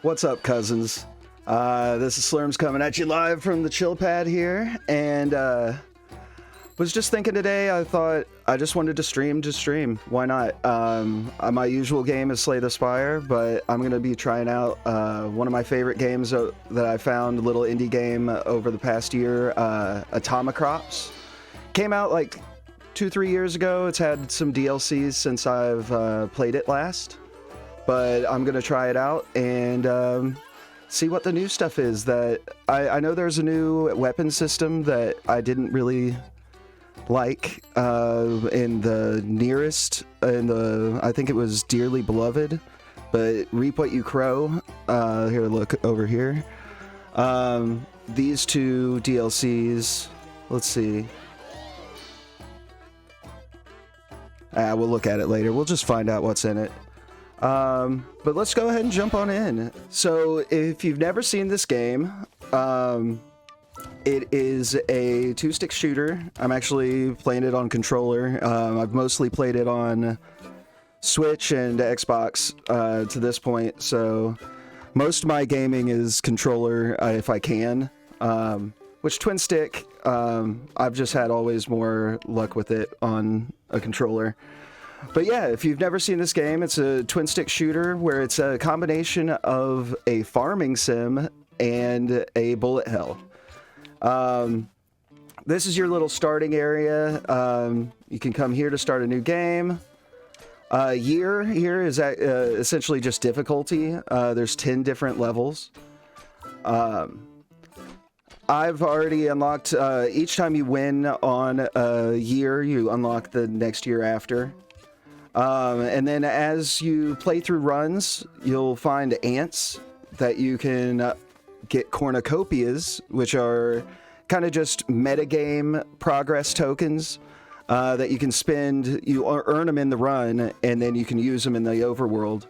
What's up, cousins? This is Slurms coming at you live from the chill pad here, and was just thinking today, I thought I just wanted to stream. Why not? My usual game is Slay the Spire, but I'm going to be trying out one of my favorite games that I found, a little indie game over the past year, Atomicrops. Came out like 2-3 years ago. It's had some DLCs since I've played it last, but I'm going to try it out and see what the new stuff is. That I know there's a new weapon system that I didn't really like in the nearest, I think it was Dearly Beloved, but Reap What You Crow. Here, look over here. These two DLCs, let's see. We'll look at it later. We'll just find out what's in it. But let's go ahead and jump on in. So if you've never seen this game, it is a two-stick shooter. I'm actually playing it on controller. I've mostly played it on Switch and Xbox to this point, so most of my gaming is controller if I can. Which twin stick, I've just had always more luck with it on a controller. But yeah, if you've never seen this game, it's a twin stick shooter where it's a combination of a farming sim and a bullet hell. This is your little starting area. You can come here to start a new game. Year here is essentially just difficulty. There's 10 different levels. I've already unlocked, each time you win on a year, you unlock the next year after. And then as you play through runs, you'll find ants that you can get cornucopias, which are kind of just metagame progress tokens that you can spend. You earn them in the run, and then you can use them in the overworld.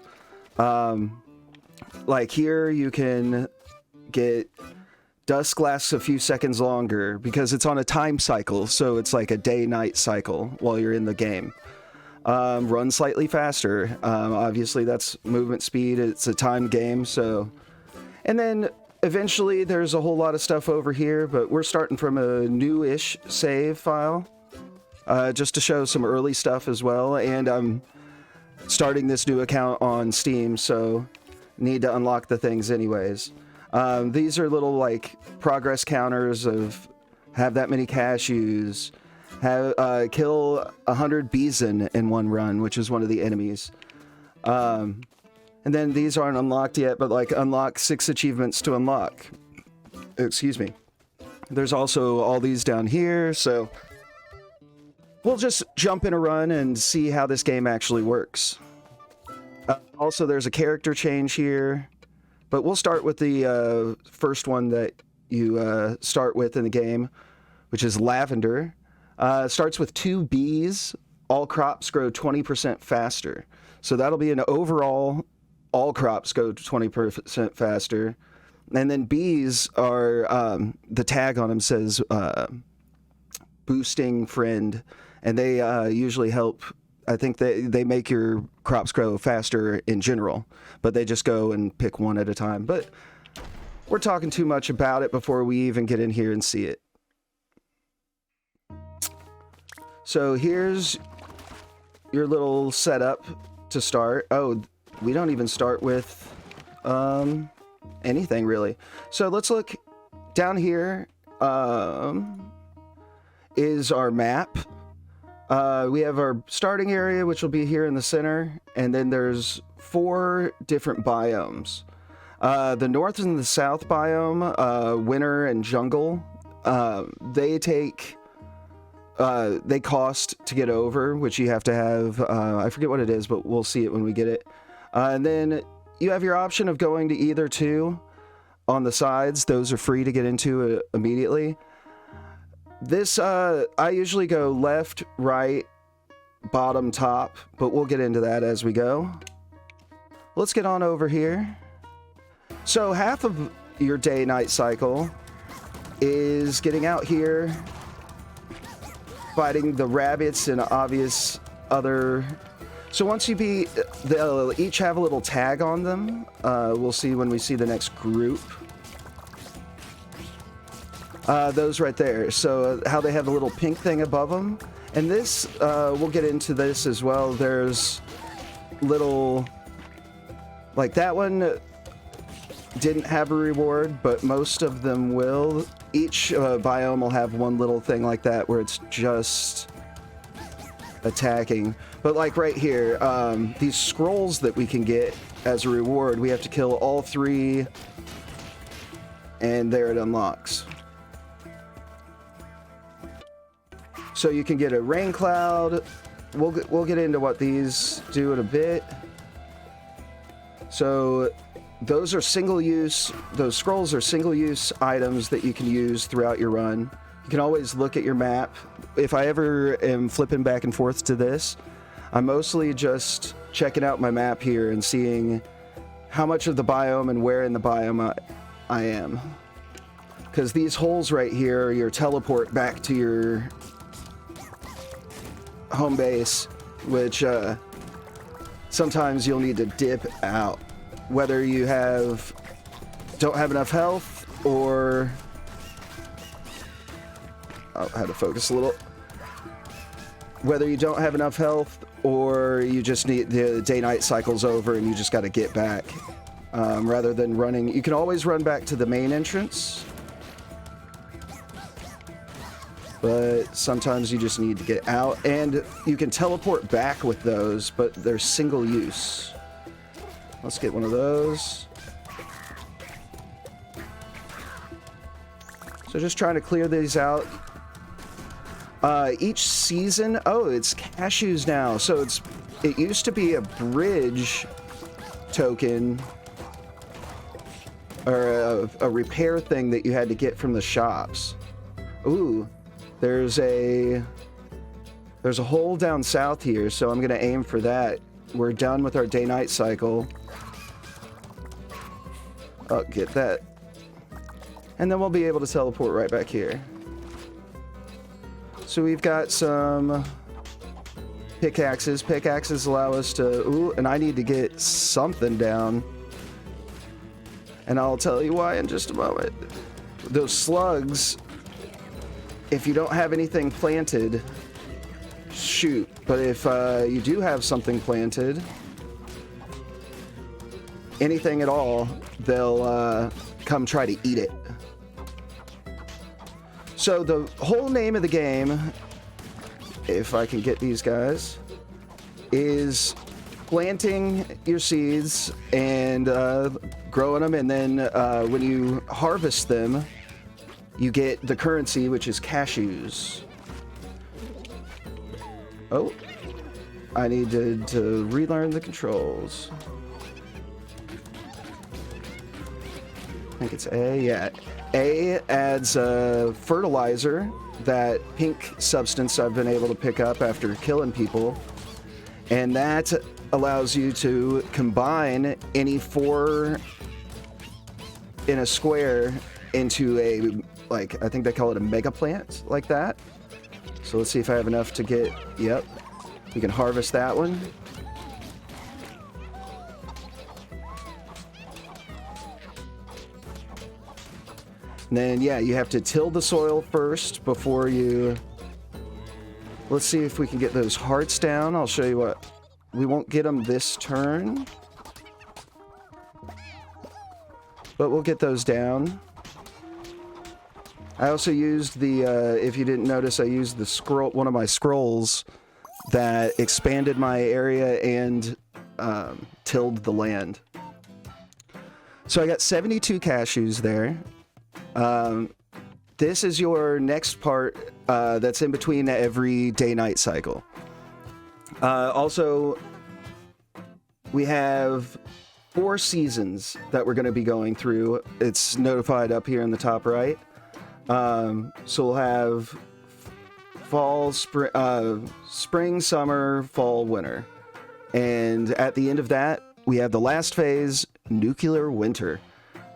Like here, you can get dusk lasts a few seconds longer because it's on a time cycle, so it's like a day-night cycle while you're in the game. Run slightly faster. Obviously, that's movement speed. It's a time game, so... And then, eventually, there's a whole lot of stuff over here, but we're starting from a new-ish save file, just to show some early stuff as well, and I'm starting this new account on Steam, so need to unlock the things anyways. These are little, like, progress counters of have that many cashews, have kill 100 bison in one run, which is one of the enemies. And then these aren't unlocked yet, but like unlock 6 achievements to unlock. Excuse me. There's also all these down here, so we'll just jump in a run and see how this game actually works. Also, there's a character change here, but we'll start with the first one that you start with in the game, which is Lavender. Starts with 2 bees. All crops grow 20% faster. So that'll be an overall, all crops go 20% faster. And then bees are, the tag on them says boosting friend. And they usually help, I think they make your crops grow faster in general. But they just go and pick one at a time. But we're talking too much about it before we even get in here and see it. So here's your little setup to start. Oh, we don't even start with anything really. So let's look down here. Is our map. We have our starting area, which will be here in the center, and then there's 4 different biomes. The north and the south biome, winter and jungle, they cost to get over, which you have to have, I forget what it is, but we'll see it when we get it. And then you have your option of going to either 2 on the sides. Those are free to get into immediately. This, I usually go left, right, bottom, top, but we'll get into that as we go. Let's get on over here. So half of your day-night cycle is getting out here, fighting the rabbits and obvious other So once you beat, they'll each have a little tag on them. We'll see when we see the next group. Those right there. So how they have a little pink thing above them. And this, we'll get into this as well. There's little, like that one didn't have a reward, but most of them will. Each biome will have one little thing like that where it's just attacking. But like right here, these scrolls that we can get as a reward, we have to kill all 3, and there it unlocks. So you can get a rain cloud. We'll get into what these do in a bit. So those are single-use. Those scrolls are single-use items that you can use throughout your run. You can always look at your map. If I ever am flipping back and forth to this, I'm mostly just checking out my map here and seeing how much of the biome and where in the biome I am. Because these holes right here are your teleport back to your home base, which sometimes you'll need to dip out, whether you don't have enough health, or I had to focus a little, whether you don't have enough health or you just need the day-night cycle's over and you just got to get back, rather than running. You can always run back to the main entrance, but sometimes you just need to get out, and you can teleport back with those, but they're single use. Let's get one of those. So just trying to clear these out. Each season, oh, it's cashews now. So it used to be a bridge token, or a repair thing that you had to get from the shops. Ooh. There's a hole down south here, so I'm gonna aim for that. We're done with our day-night cycle. Oh, get that. And then we'll be able to teleport right back here. So we've got some pickaxes. Pickaxes allow us to... Ooh, and I need to get something down. And I'll tell you why in just a moment. Those slugs... If you don't have anything planted, shoot. But if you do have something planted, anything at all, they'll come try to eat it. So the whole name of the game, if I can get these guys, is planting your seeds and growing them, and then when you harvest them, you get the currency, which is cashews. Oh, I needed to relearn the controls. I think it's A, yeah. A adds fertilizer, that pink substance I've been able to pick up after killing people. And that allows you to combine any 4 in a square into a, like, I think they call it a mega plant, like that. So let's see if I have enough to get, yep. You can harvest that one. And then, yeah, you have to till the soil first before you... Let's see if we can get those hearts down. I'll show you what... We won't get them this turn, but we'll get those down. I also used the, if you didn't notice, I used the scroll, one of my scrolls that expanded my area and tilled the land. So I got 72 cashews there. This is your next part that's in between every day-night cycle. Also, we have 4 seasons that we're going to be going through. It's notified up here in the top right. So we'll have fall, spring, summer, fall, winter. And at the end of that, we have the last phase, nuclear winter.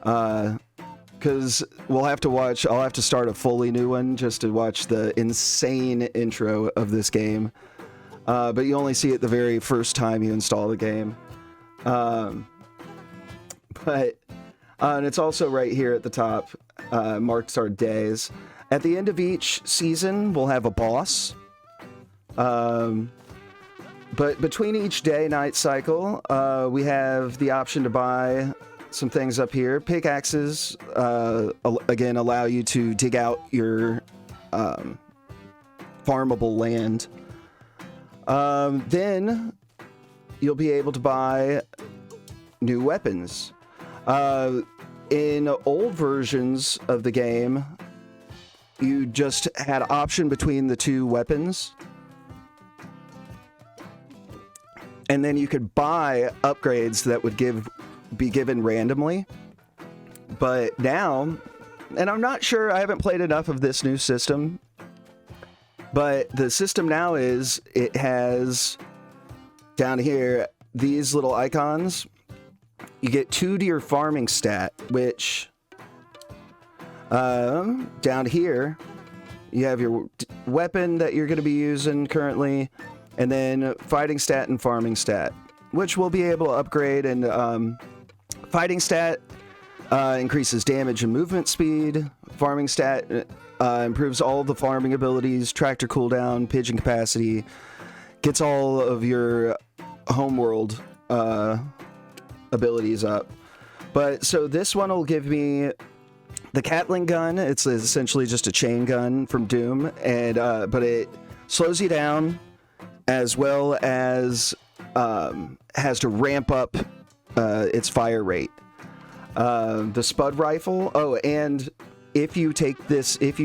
Because we'll have to watch, I'll have to start a fully new one just to watch the insane intro of this game. but you only see it the very first time you install the game. And it's also right here at the top, marks our days. At the end of each season, we'll have a boss. But between each day-night cycle, we have the option to buy some things up here. Pickaxes, again, allow you to dig out your farmable land. Then you'll be able to buy new weapons. In old versions of the game, you just had option between the two weapons. And then you could buy upgrades that would be given randomly. But now, and I'm not sure, I haven't played enough of this new system, but the system now is, it has down here these little icons. You get 2 to your farming stat, which down here you have your weapon that you're going to be using currently, and then fighting stat and farming stat, which we'll be able to upgrade. And fighting stat increases damage and movement speed. Farming stat improves all the farming abilities, tractor cooldown, pigeon capacity, gets all of your homeworld abilities up. But so this one will give me the Catling gun. It's essentially just a chain gun from Doom, and but it slows you down, as well as has to ramp up its fire rate. The Spud rifle. Oh, and if you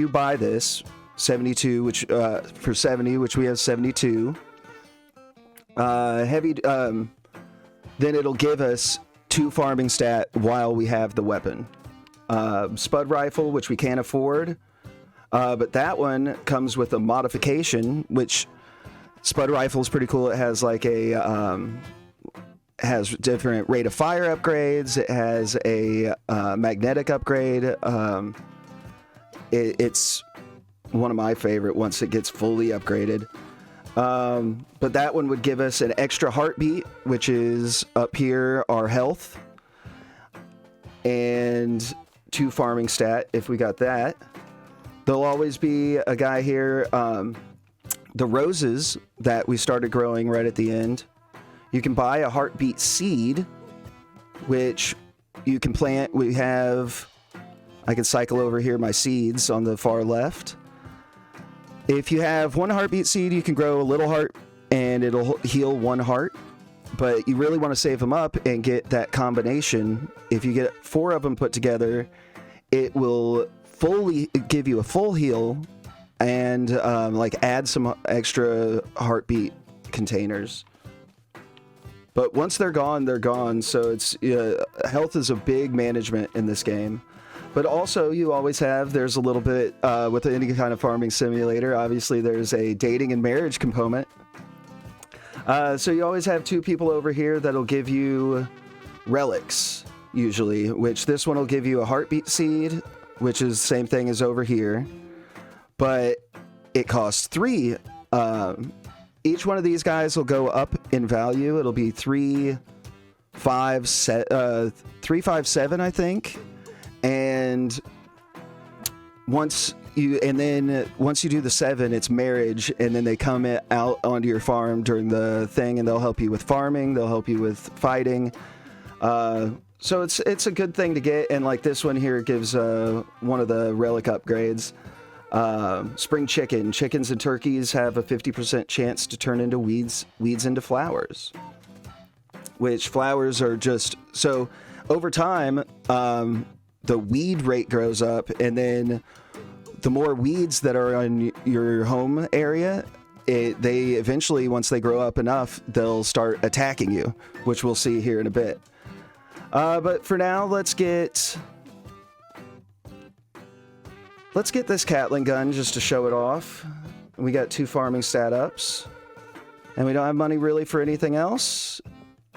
buy this 72, which for 70, which we have 72 heavy, then it'll give us 2 farming stat while we have the weapon. Spud rifle, which we can't afford, but that one comes with a modification, which Spud rifle is pretty cool. It has like a has different rate of fire upgrades. It has a magnetic upgrade. It's one of my favorite once it gets fully upgraded. But that one would give us an extra heartbeat, which is up here, our health, and 2 farming stat if we got that. There'll always be a guy here, the roses that we started growing right at the end. You can buy a heartbeat seed, which you can plant. I can cycle over here my seeds on the far left. If you have 1 heartbeat seed, you can grow a little heart and it'll heal 1 heart. But you really want to save them up and get that combination. If you get 4 of them put together, it will fully give you a full heal and like add some extra heartbeat containers. But once they're gone, they're gone. So it's health is a big management in this game. But also, you always there's a little bit, with any kind of farming simulator, obviously there's a dating and marriage component. So you always have 2 people over here that'll give you relics, usually, which this one will give you a heartbeat seed, which is the same thing as over here. But it costs 3. Each one of these guys will go up in value. It'll be 3, 5, 7, I think. And once you do the 7, it's marriage, and then they come out onto your farm during the thing, and they'll help you with farming, they'll help you with fighting. So it's a good thing to get, and like this one here gives one of the relic upgrades. Spring chicken. Chickens and turkeys have a 50% chance to turn into weeds into flowers. Which flowers are just so over time. The weed rate grows up, and then the more weeds that are on your home area, they eventually, once they grow up enough, they'll start attacking you, which we'll see here in a bit. But for now, let's get this Catling gun just to show it off. We got 2 farming stat ups, and we don't have money really for anything else.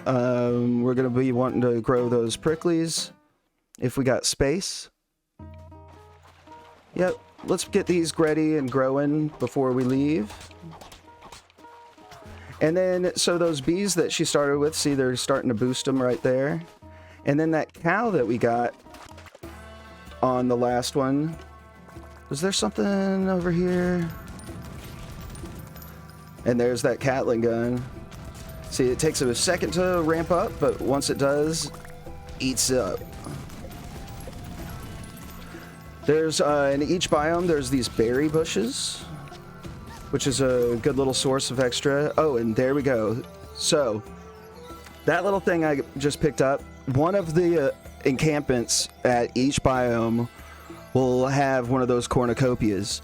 We're going to be wanting to grow those pricklies. If we got space. Yep, let's get these ready and growing before we leave. And then, so those bees that she started with, see, they're starting to boost them right there. And then that cow that we got on the last one. Was there something over here? And there's that Gatling gun. See, it takes a second to ramp up, but once it does, eats up. There's, in each biome, there's these berry bushes, which is a good little source of extra. Oh, and there we go. So, that little thing I just picked up, one of the encampments at each biome will have one of those cornucopias.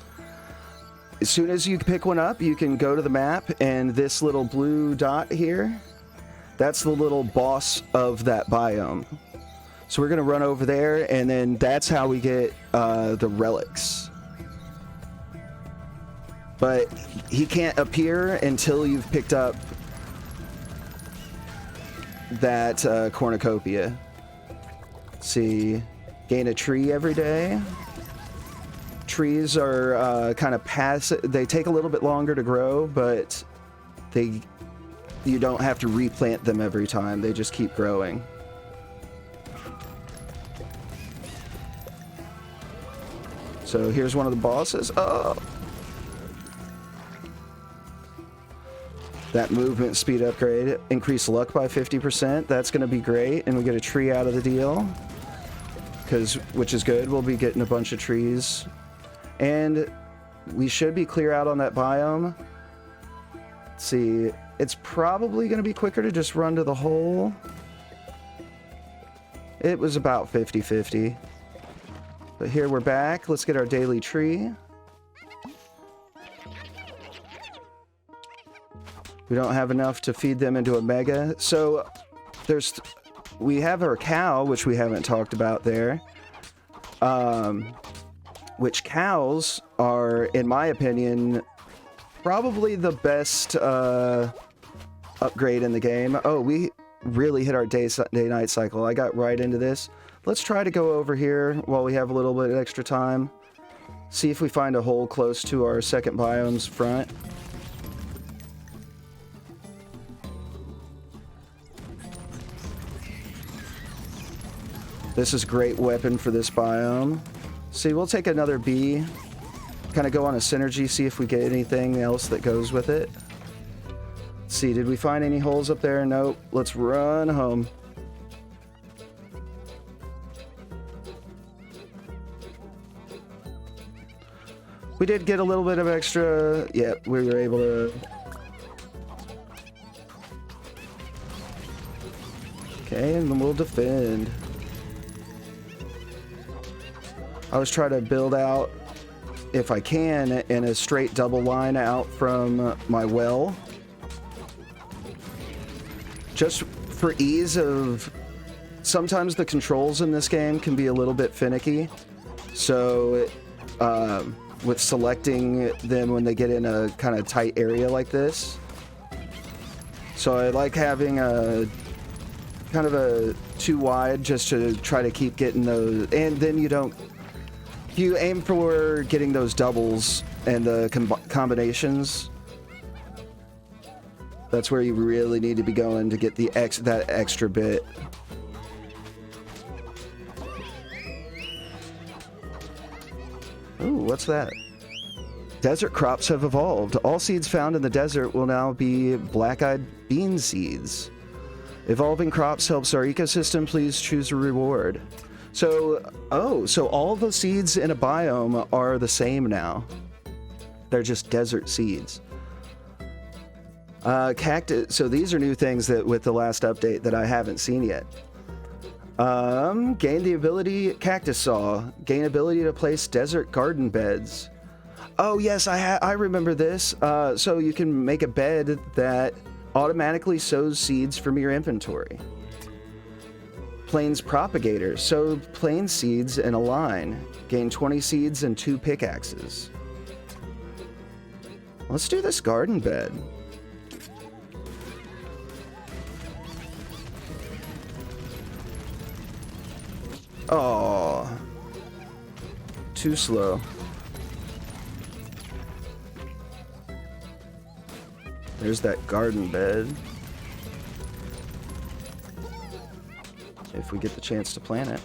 As soon as you pick one up, you can go to the map, and this little blue dot here, that's the little boss of that biome. So we're going to run over there, and then that's how we get the relics. But he can't appear until you've picked up that cornucopia. Let's see, gain a tree every day. Trees are kind of passive. They take a little bit longer to grow, but you don't have to replant them every time. They just keep growing. So here's one of the bosses. Oh! That movement speed upgrade. Increase luck by 50%. That's going to be great. And we get a tree out of the deal. Which is good. We'll be getting a bunch of trees. And we should be clear out on that biome. Let's see. It's probably going to be quicker to just run to the hole. It was about 50-50. But here we're back. Let's get our daily tree. We don't have enough to feed them into a mega. So we have our cow, which we haven't talked about there. Which cows are, in my opinion, probably the best upgrade in the game. Oh, we really hit our day-night cycle. I got right into this. Let's try to go over here while we have a little bit of extra time. See if we find a hole close to our second biome's front. This is a great weapon for this biome. See, we'll take another bee. Kind of go on a synergy, see if we get anything else that goes with it. Let's see, did we find any holes up there? Nope. Let's run home. We did get a little bit of extra. Yeah, we were able to. Okay, and then we'll defend. I was trying to build out, if I can, in a straight double line out from my well. Just for ease of... Sometimes the controls in this game can be a little bit finicky. So, with selecting them when they get in a kind of tight area like this. So I like having a kind of a too wide just to try to keep getting those, and then you aim for getting those doubles and the combinations. That's where you really need to be going to get that extra bit. Ooh, what's that? Desert crops have evolved. All seeds found in the desert will now be black-eyed bean seeds. Evolving crops helps our ecosystem. Please choose a reward. So all the seeds in a biome are the same now. They're just desert seeds. Cactus. So these are new things that with the last update that I haven't seen yet. Gain the ability, cactus saw. Gain ability to place desert garden beds. Oh yes, I remember this. So you can make a bed that automatically sows seeds from your inventory. Plains propagator. Sow plain seeds in a line. Gain 20 seeds and 2 pickaxes. Let's do this garden bed. Oh, too slow. There's that garden bed. If we get the chance to plant it.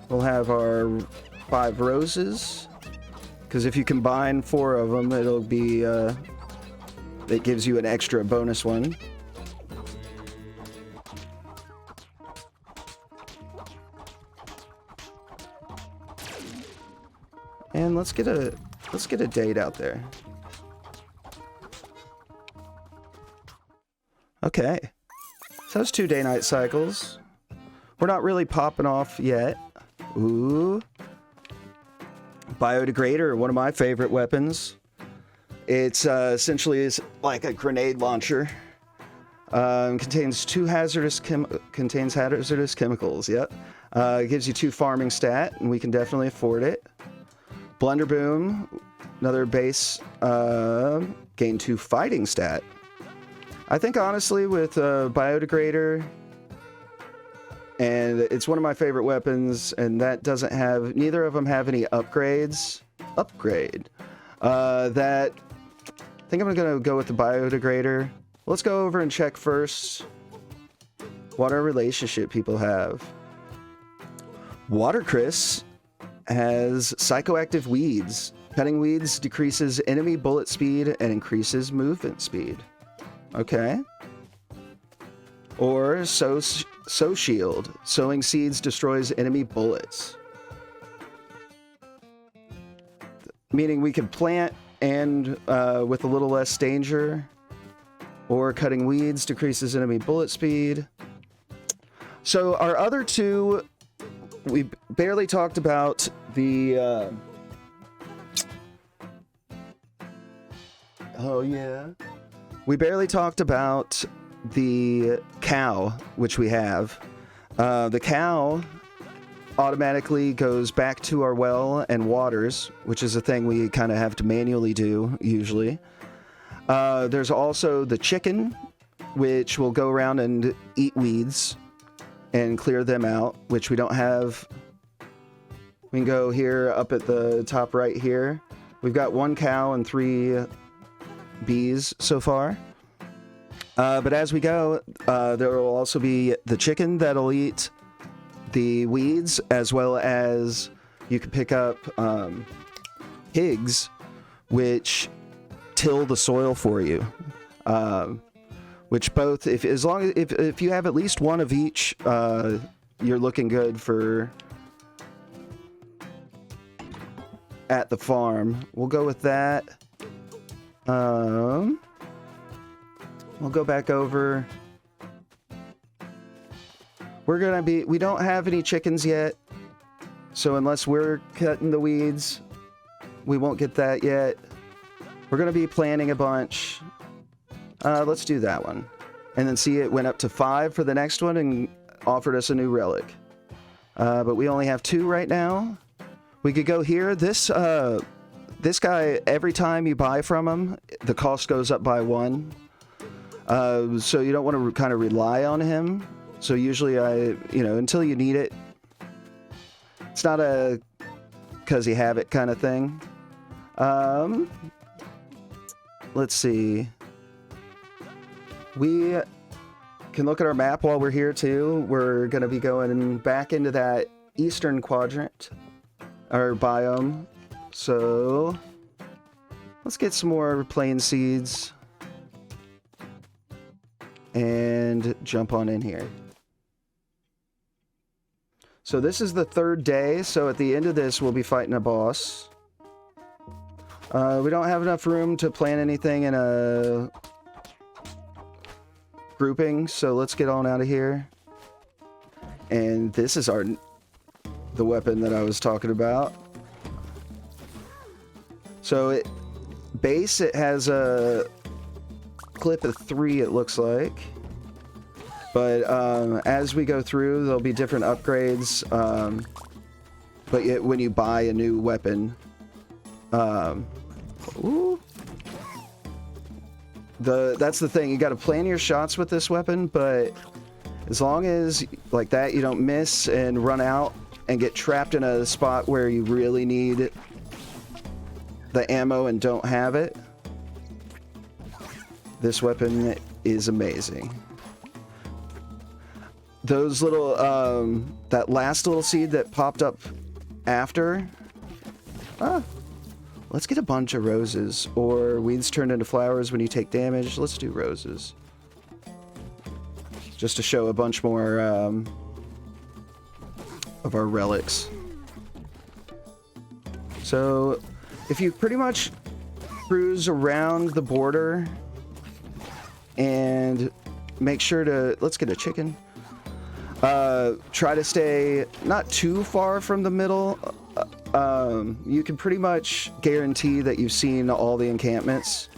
We'll have our 5 roses. Because if you combine 4 of them, it'll be, it gives you an extra bonus one. And let's get a date out there. Okay. So that's 2 day-night cycles. We're not really popping off yet. Ooh. Biodegrader, one of my favorite weapons. It's essentially is like a grenade launcher. Contains hazardous chemicals. Yep. It gives you 2 farming stat, and we can definitely afford it. Blunder Boom, another base, gain 2 fighting stat. I think honestly with Biodegrader, and it's one of my favorite weapons, and that doesn't have, neither of them have any upgrades. Upgrade. That, I think I'm gonna go with the Biodegrader. Let's go over and check first what our relationship people have. Watercress has psychoactive weeds. Cutting weeds decreases enemy bullet speed and increases movement speed. Okay. Or sow shield. Sowing seeds destroys enemy bullets. Meaning we can plant and with a little less danger. Or cutting weeds decreases enemy bullet speed. So our other 2, we barely talked about the oh yeah. We barely talked about the cow, which we have. The cow automatically goes back to our well and waters, which is a thing we kind of have to manually do usually. There's also the chicken, which will go around and eat weeds and clear them out, which we don't have. We can go here up at the top right here. We've got 1 cow and 3 bees so far. But as we go, there will also be the chicken that'll eat the weeds, as well as you can pick up pigs, which till the soil for you. Which both, if you have at least 1 of each, you're looking good for at the farm. We'll go with that. We'll go back over. We don't have any chickens yet, so unless we're cutting the weeds, we won't get that yet. We're gonna be planting a bunch. Let's do that one. And then see, it went up to 5 for the next one and offered us a new relic. But we only have 2 right now. We could go here. This guy, every time you buy from him, the cost goes up by 1. So you don't want to kind of rely on him. So usually until you need it, it's not a because you have it kind of thing. Let's see. We can look at our map while we're here too. We're going to be going back into that eastern quadrant, or biome. So let's get some more plain seeds and jump on in here. So this is the 3rd day, so at the end of this we'll be fighting a boss. We don't have enough room to plant anything in a grouping, so let's get on out of here. And this is the weapon that I was talking about. So it has a clip of 3, it looks like. But as we go through, there'll be different upgrades. But yet when you buy a new weapon, that's the thing. You got to plan your shots with this weapon, but as long as like that, you don't miss and run out and get trapped in a spot where you really need the ammo and don't have it. This weapon is amazing. Those little, that last little seed that popped up after. Let's get a bunch of roses. Or weeds turn into flowers when you take damage. Let's do roses. Just to show a bunch more, of our relics. So, if you pretty much cruise around the border and make sure to, let's get a chicken. Try to stay not too far from the middle. You can pretty much guarantee that you've seen all the encampments.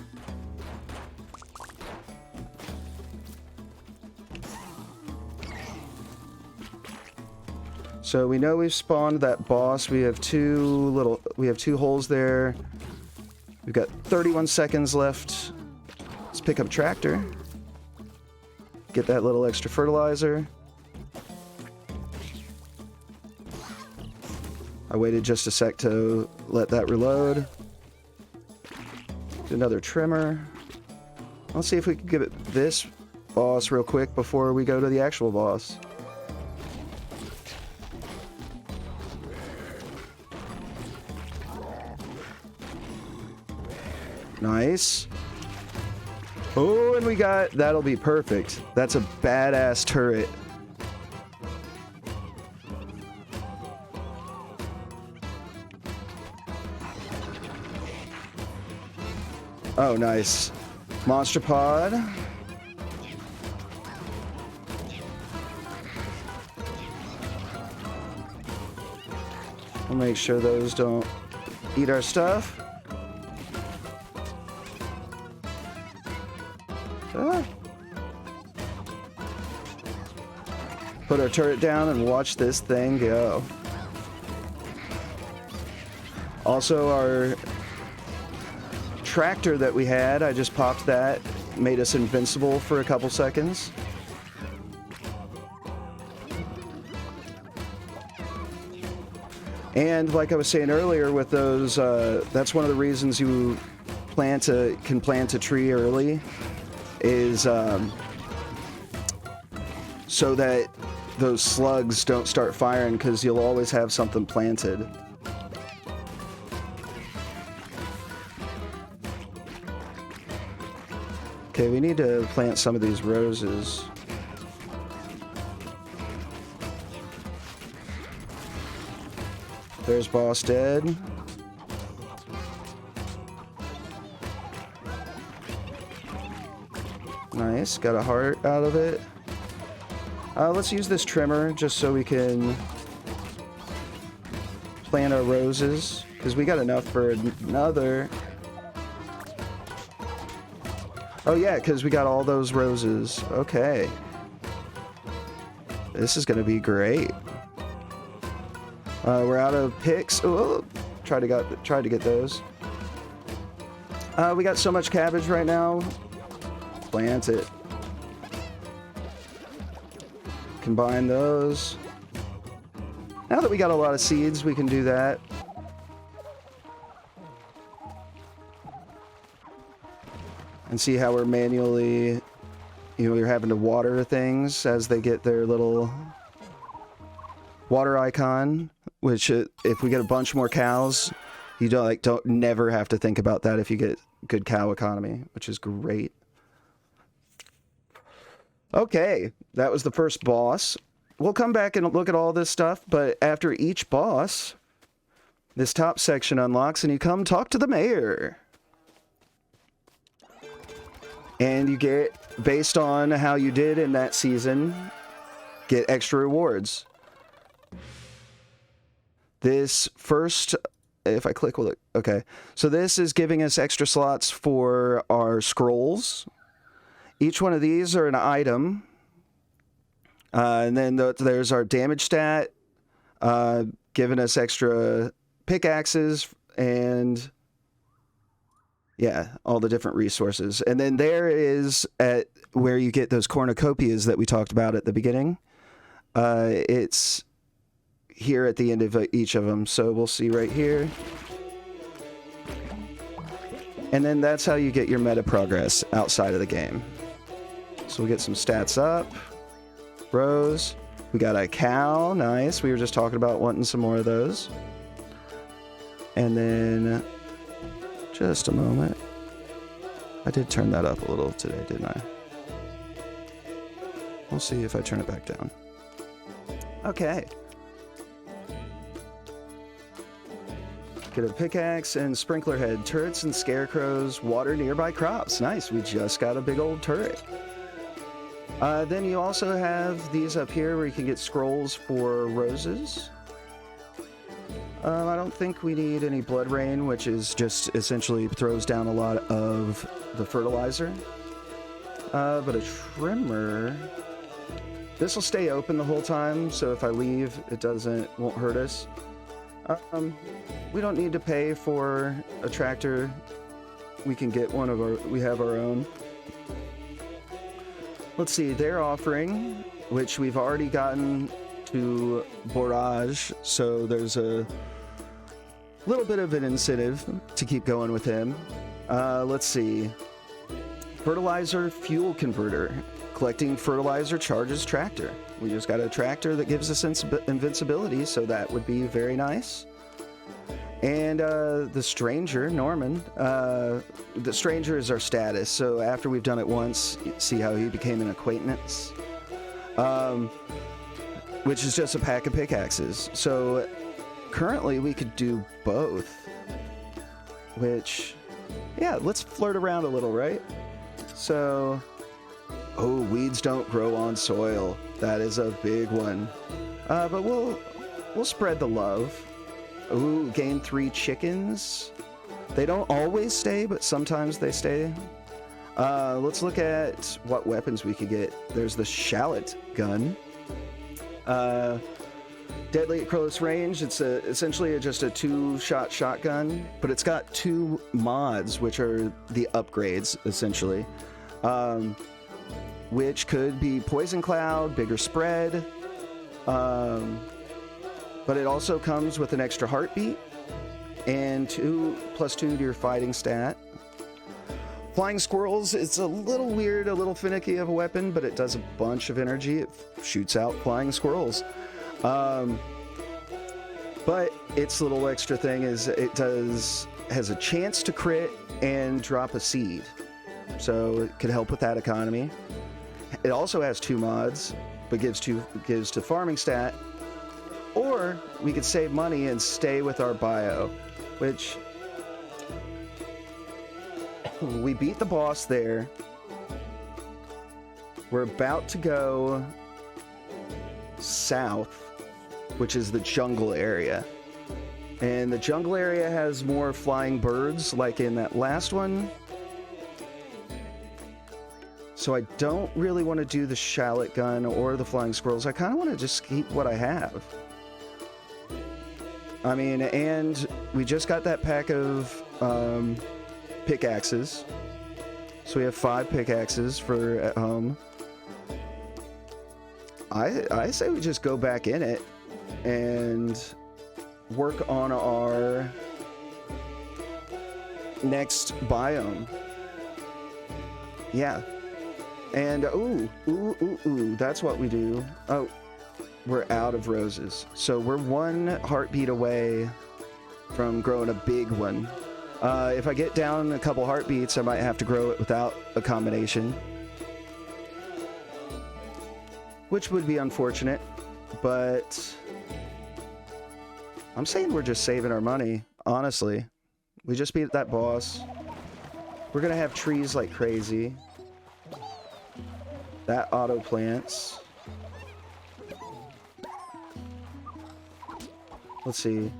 So we know we've spawned that boss. We have two holes there. We've got 31 seconds left. Let's pick up tractor. Get that little extra fertilizer. I waited just a sec to let that reload. Do another trimmer. Let's see if we can get this boss real quick before we go to the actual boss. Nice. Oh, and we got... That'll be perfect. That's a badass turret. Oh, nice. Monster pod. We'll make sure those don't eat our stuff. Put our turret down and watch this thing go. Also, our tractor that we had, I just popped that, made us invincible for a couple seconds. And like I was saying earlier with those, that's one of the reasons you can plant a tree early, is so that those slugs don't start firing, because you'll always have something planted. Okay, we need to plant some of these roses. There's boss dead. Nice, got a heart out of it. Let's use this trimmer just so we can plant our roses, because we got enough for another. Oh yeah, because we got all those roses. Okay. This is going to be great. We're out of picks. Oh, tried to get those. We got so much cabbage right now. Plant it. Combine those. Now that we got a lot of seeds, we can do that. And see how we're manually, you're having to water things as they get their little water icon, which if we get a bunch more cows, you don't never have to think about that if you get good cow economy, which is great. Okay, that was the first boss. We'll come back and look at all this stuff, but after each boss, this top section unlocks and you come talk to the mayor. And you get, based on how you did in that season, get extra rewards. This first, if I click, will it? Okay. So this is giving us extra slots for our scrolls. Each one of these are an item. And then there's our damage stat, giving us extra pickaxes and, yeah, all the different resources. And then there is at where you get those cornucopias that we talked about at the beginning. It's here at the end of each of them. So we'll see right here. And then that's how you get your meta progress outside of the game. So we get some stats up. Rose. We got a cow. Nice. We were just talking about wanting some more of those. And then, just a moment. I did turn that up a little today, didn't I? We'll see if I turn it back down. Okay. Get a pickaxe and sprinkler head. Turrets and scarecrows water nearby crops. Nice. We just got a big old turret. Then you also have these up here where you can get scrolls for roses. I don't think we need any blood rain, which is just essentially throws down a lot of the fertilizer. But a trimmer... This will stay open the whole time, so if I leave, it won't hurt us. We don't need to pay for a tractor. We can get one of we have our own. Let's see, they're offering, which we've already gotten to Borage, so there's a little bit of an incentive to keep going with him. Let's see. Fertilizer fuel converter. Collecting fertilizer charges tractor. We just got a tractor that gives us invincibility, so that would be very nice. And the stranger, Norman. The stranger is our status, so after we've done it once, see how he became an acquaintance. Which is just a pack of pickaxes. So currently we could do both. Which, yeah, let's flirt around a little, right? So... Oh, weeds don't grow on soil. That is a big one. But we'll spread the love. Ooh, gain 3 chickens. They don't always stay, but sometimes they stay. Let's look at what weapons we could get. There's the shallot gun. Deadly at close range. It's essentially just a 2-shot shotgun, but it's got 2 mods, which are the upgrades, essentially. Which could be Poison Cloud, Bigger Spread, but it also comes with an extra heartbeat and +2 to your fighting stat. Flying Squirrels, it's a little weird, a little finicky of a weapon, but it does a bunch of energy. It shoots out flying squirrels. But its little extra thing is has a chance to crit and drop a seed. So it could help with that economy. It also has 2 mods, but gives to farming stat. Or we could save money and stay with our bio, which we beat the boss there. We're about to go south, which is the jungle area. And the jungle area has more flying birds, like in that last one. So I don't really want to do the shallot gun or the flying squirrels. I kind of want to just keep what I have. I mean, and we just got that pack of pickaxes. So we have 5 pickaxes for at home. I say we just go back in it and work on our next biome. Yeah. And, ooh, that's what we do. Oh, we're out of roses. So we're 1 heartbeat away from growing a big one. If I get down a couple heartbeats, I might have to grow it without a combination. Which would be unfortunate, but I'm saying we're just saving our money, honestly. We just beat that boss. We're gonna have trees like crazy. That auto plants. Let's see.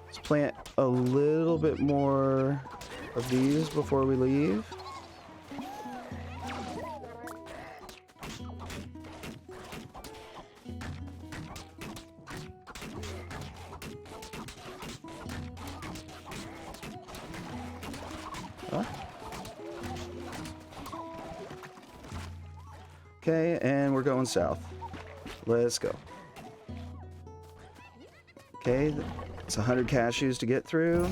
Let's plant a little bit more of these before we leave. Okay, and we're going south. Let's go. Okay, it's 100 cashews to get through.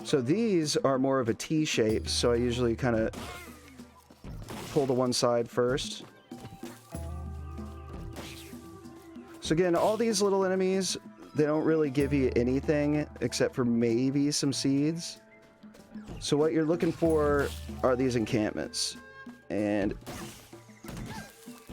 So these are more of a T shape, so I usually kind of pull to one side first. So again, all these little enemies, they don't really give you anything except for maybe some seeds. So what you're looking for are these encampments. And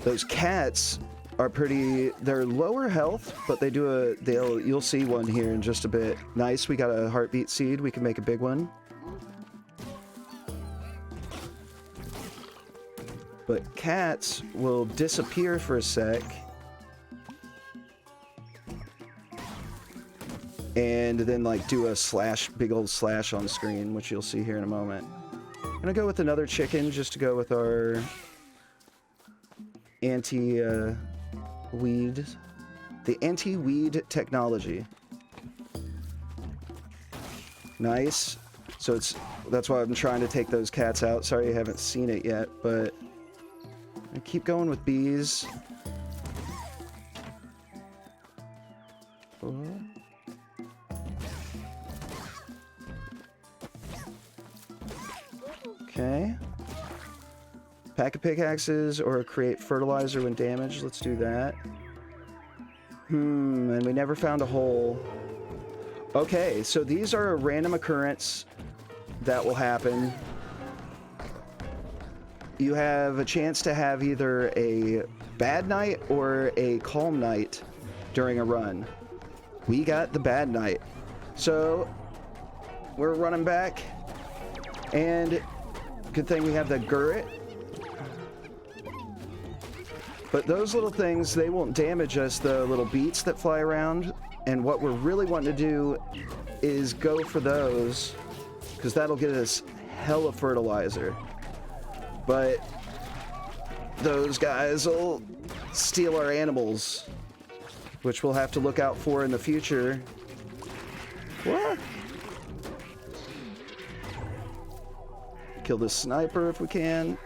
those cats are they're lower health, but you'll see one here in just a bit. Nice, we got a heartbeat seed, we can make a big one. But cats will disappear for a sec. And then like do a big old slash on screen, which you'll see here in a moment. I'm gonna go with another chicken just to go with our anti-weed, the anti-weed technology. Nice. So that's why I'm trying to take those cats out. Sorry you haven't seen it yet, but I keep going with bees. Oh. Okay. Pack of pickaxes or create fertilizer when damaged. Let's do that. And we never found a hole. Okay, so these are a random occurrence that will happen. You have a chance to have either a bad night or a calm night during a run. We got the bad night. So we're running back, and good thing we have the gurret. But those little things, they won't damage us, the little beets that fly around. And what we're really wanting to do is go for those, because that'll get us hella fertilizer. But those guys will steal our animals, which we'll have to look out for in the future. What? Kill this sniper if we can.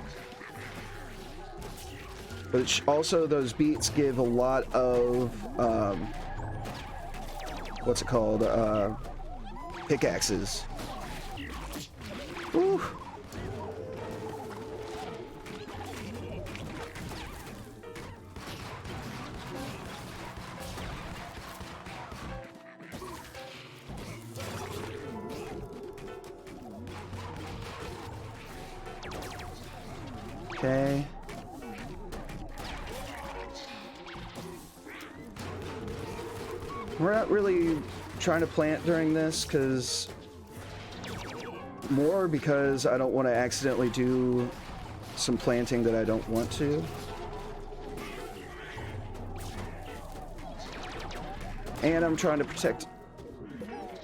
But also those beets give a lot of, what's it called? Pickaxes. Woo. Okay. We're not really trying to plant during this because I don't want to accidentally do some planting that I don't want to. And I'm trying to protect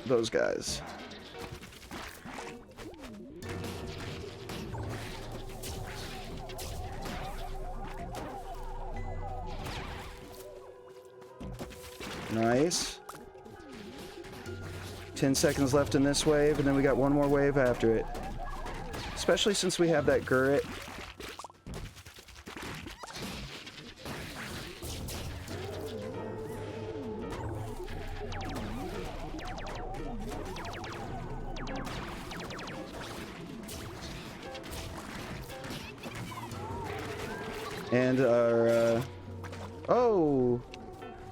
those guys. Nice. 10 seconds left in this wave, and then we got one more wave after it. Especially since we have that gurret. And our, oh!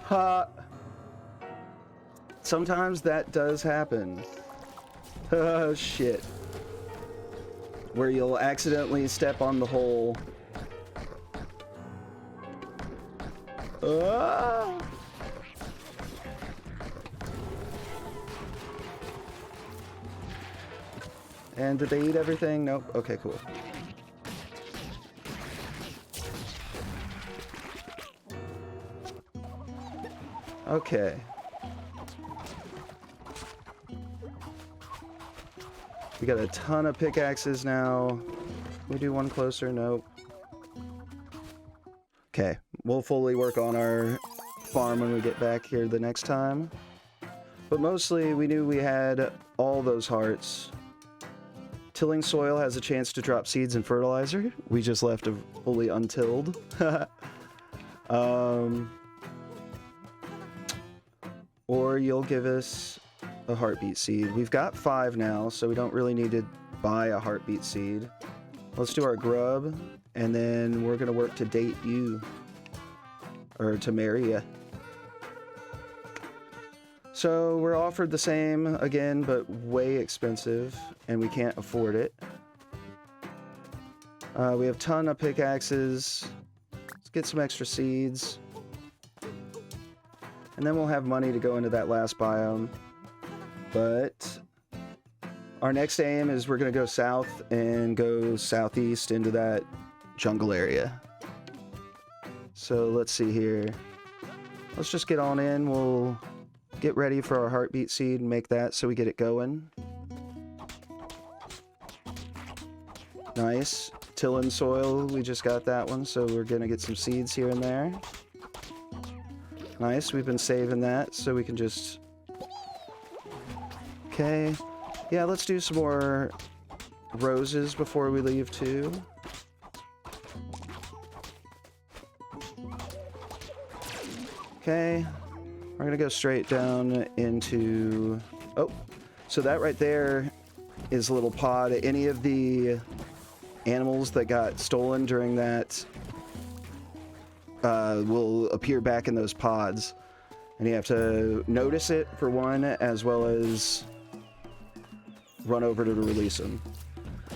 Ha! Sometimes that does happen. Oh, shit. Where you'll accidentally step on the hole. Ah! And did they eat everything? Nope. Okay, cool. Okay. We got a ton of pickaxes now. We do one closer? Nope. Okay, we'll fully work on our farm when we get back here the next time. But mostly, we knew we had all those hearts Tilling soil has a chance to drop seeds and fertilizer. We just left a fully untilled. Or you'll give us a heartbeat seed. We've got 5 now, so we don't really need to buy a heartbeat seed. Let's do our grub, and then we're gonna work to date you. Or to marry you. So we're offered the same again, but way expensive, and we can't afford it. We have a ton of pickaxes. Let's get some extra seeds. And then we'll have money to go into that last biome. But our next aim is we're going to go south and go southeast into that jungle area. So let's see here. Let's just get on in. We'll get ready for our heartbeat seed and make that so we get it going. Nice. Tilling soil, we just got that one, so we're gonna get some seeds here and there. Nice, we've been saving that so we can just... Okay. Yeah, let's do some more roses before we leave too. Okay. We're gonna go straight down into... Oh, so that right there is a little pod. Any of the animals that got stolen during that will appear back in those pods. And you have to notice it, for one, as well as run over to release them.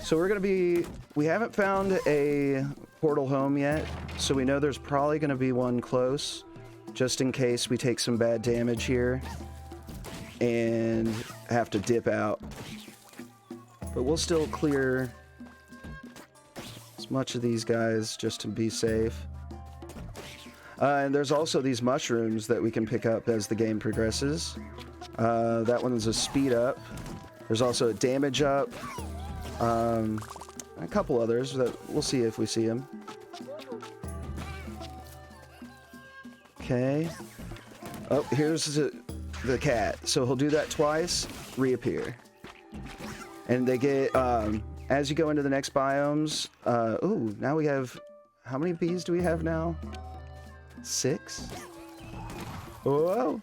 So we're gonna be... We haven't found a portal home yet, so we know there's probably gonna be one close, just in case we take some bad damage here and have to dip out. But we'll still clear as much of these guys just to be safe. And there's also these mushrooms that we can pick up as the game progresses. That one's a speed up. There's also a damage up. A couple others that we'll see if we see them. Okay. Oh, here's the cat. So he'll do that twice, reappear. And they get, as you go into the next biomes, ooh, now we have, how many bees do we have now? 6? Whoa.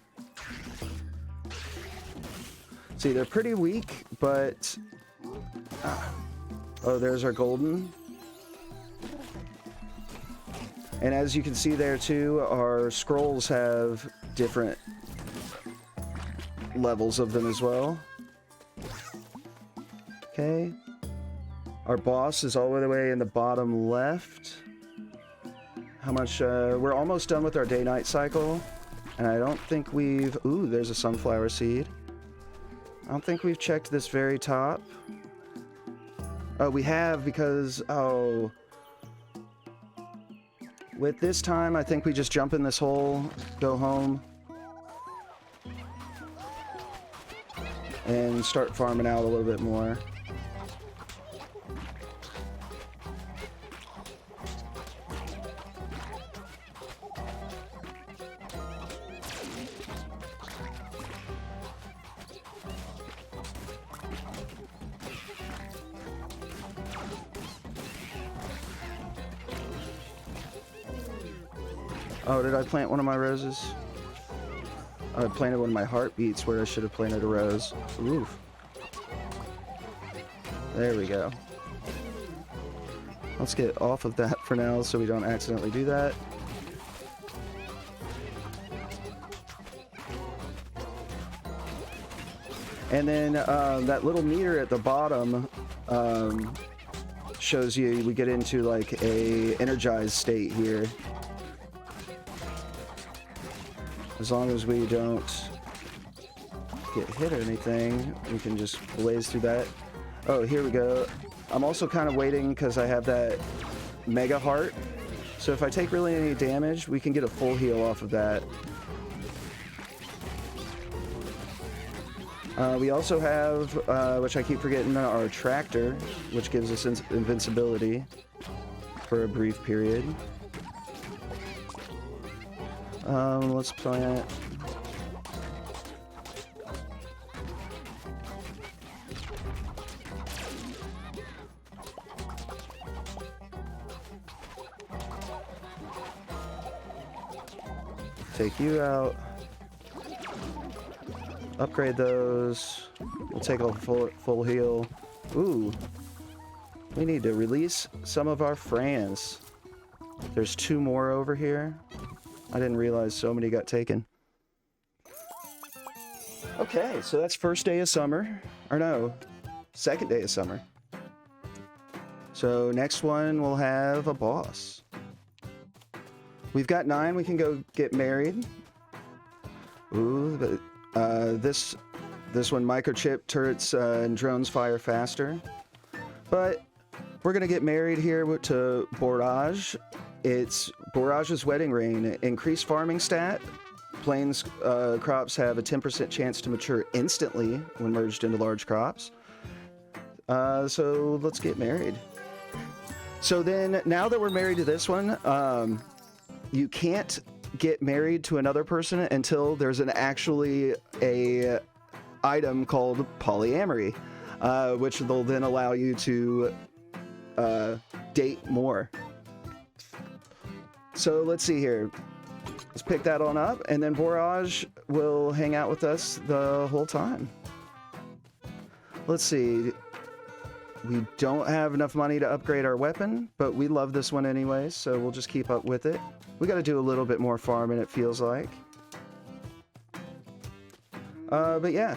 See, they're pretty weak, but, oh, there's our golden. And as you can see there too, our scrolls have different levels of them as well. Okay. Our boss is all the way in the bottom left. How much, we're almost done with our day-night cycle. And I don't think we've, ooh, there's a sunflower seed. I don't think we've checked this very top. Oh, we have because, oh... With this time, I think we just jump in this hole, go home, and start farming out a little bit more. Oh, did I plant one of my roses? I planted one of my heartbeats where I should have planted a rose. Oof. There we go. Let's get off of that for now so we don't accidentally do that. And then that little meter at the bottom shows you we get into like a energized state here. As long as we don't get hit or anything, we can just blaze through that. Oh, here we go. I'm also kind of waiting because I have that mega heart. So if I take really any damage, we can get a full heal off of that. We also have, which I keep forgetting, our tractor, which gives us invincibility for a brief period. Let's plant. take you out. Upgrade those. We'll take a full heal. Ooh. We need to release some of our friends. There's 2 more over here. I didn't realize so many got taken. Okay, so that's first day of summer. Or no, second day of summer. So next one we'll have a boss. We've got 9. We can go get married. Ooh, but this one, microchip turrets and drones fire faster. But we're gonna get married here to Borage. It's Borage's wedding ring. Increased farming stat. Plains crops have a 10% chance to mature instantly when merged into large crops. So let's get married. So then, now that we're married to this one, you can't get married to another person until there's actually a item called polyamory, which will then allow you to date more. So let's see here. Let's pick that on up, and then Borage will hang out with us the whole time. Let's see. We don't have enough money to upgrade our weapon, but we love this one anyways, so we'll just keep up with it. We got to do a little bit more farming, it feels like. But yeah,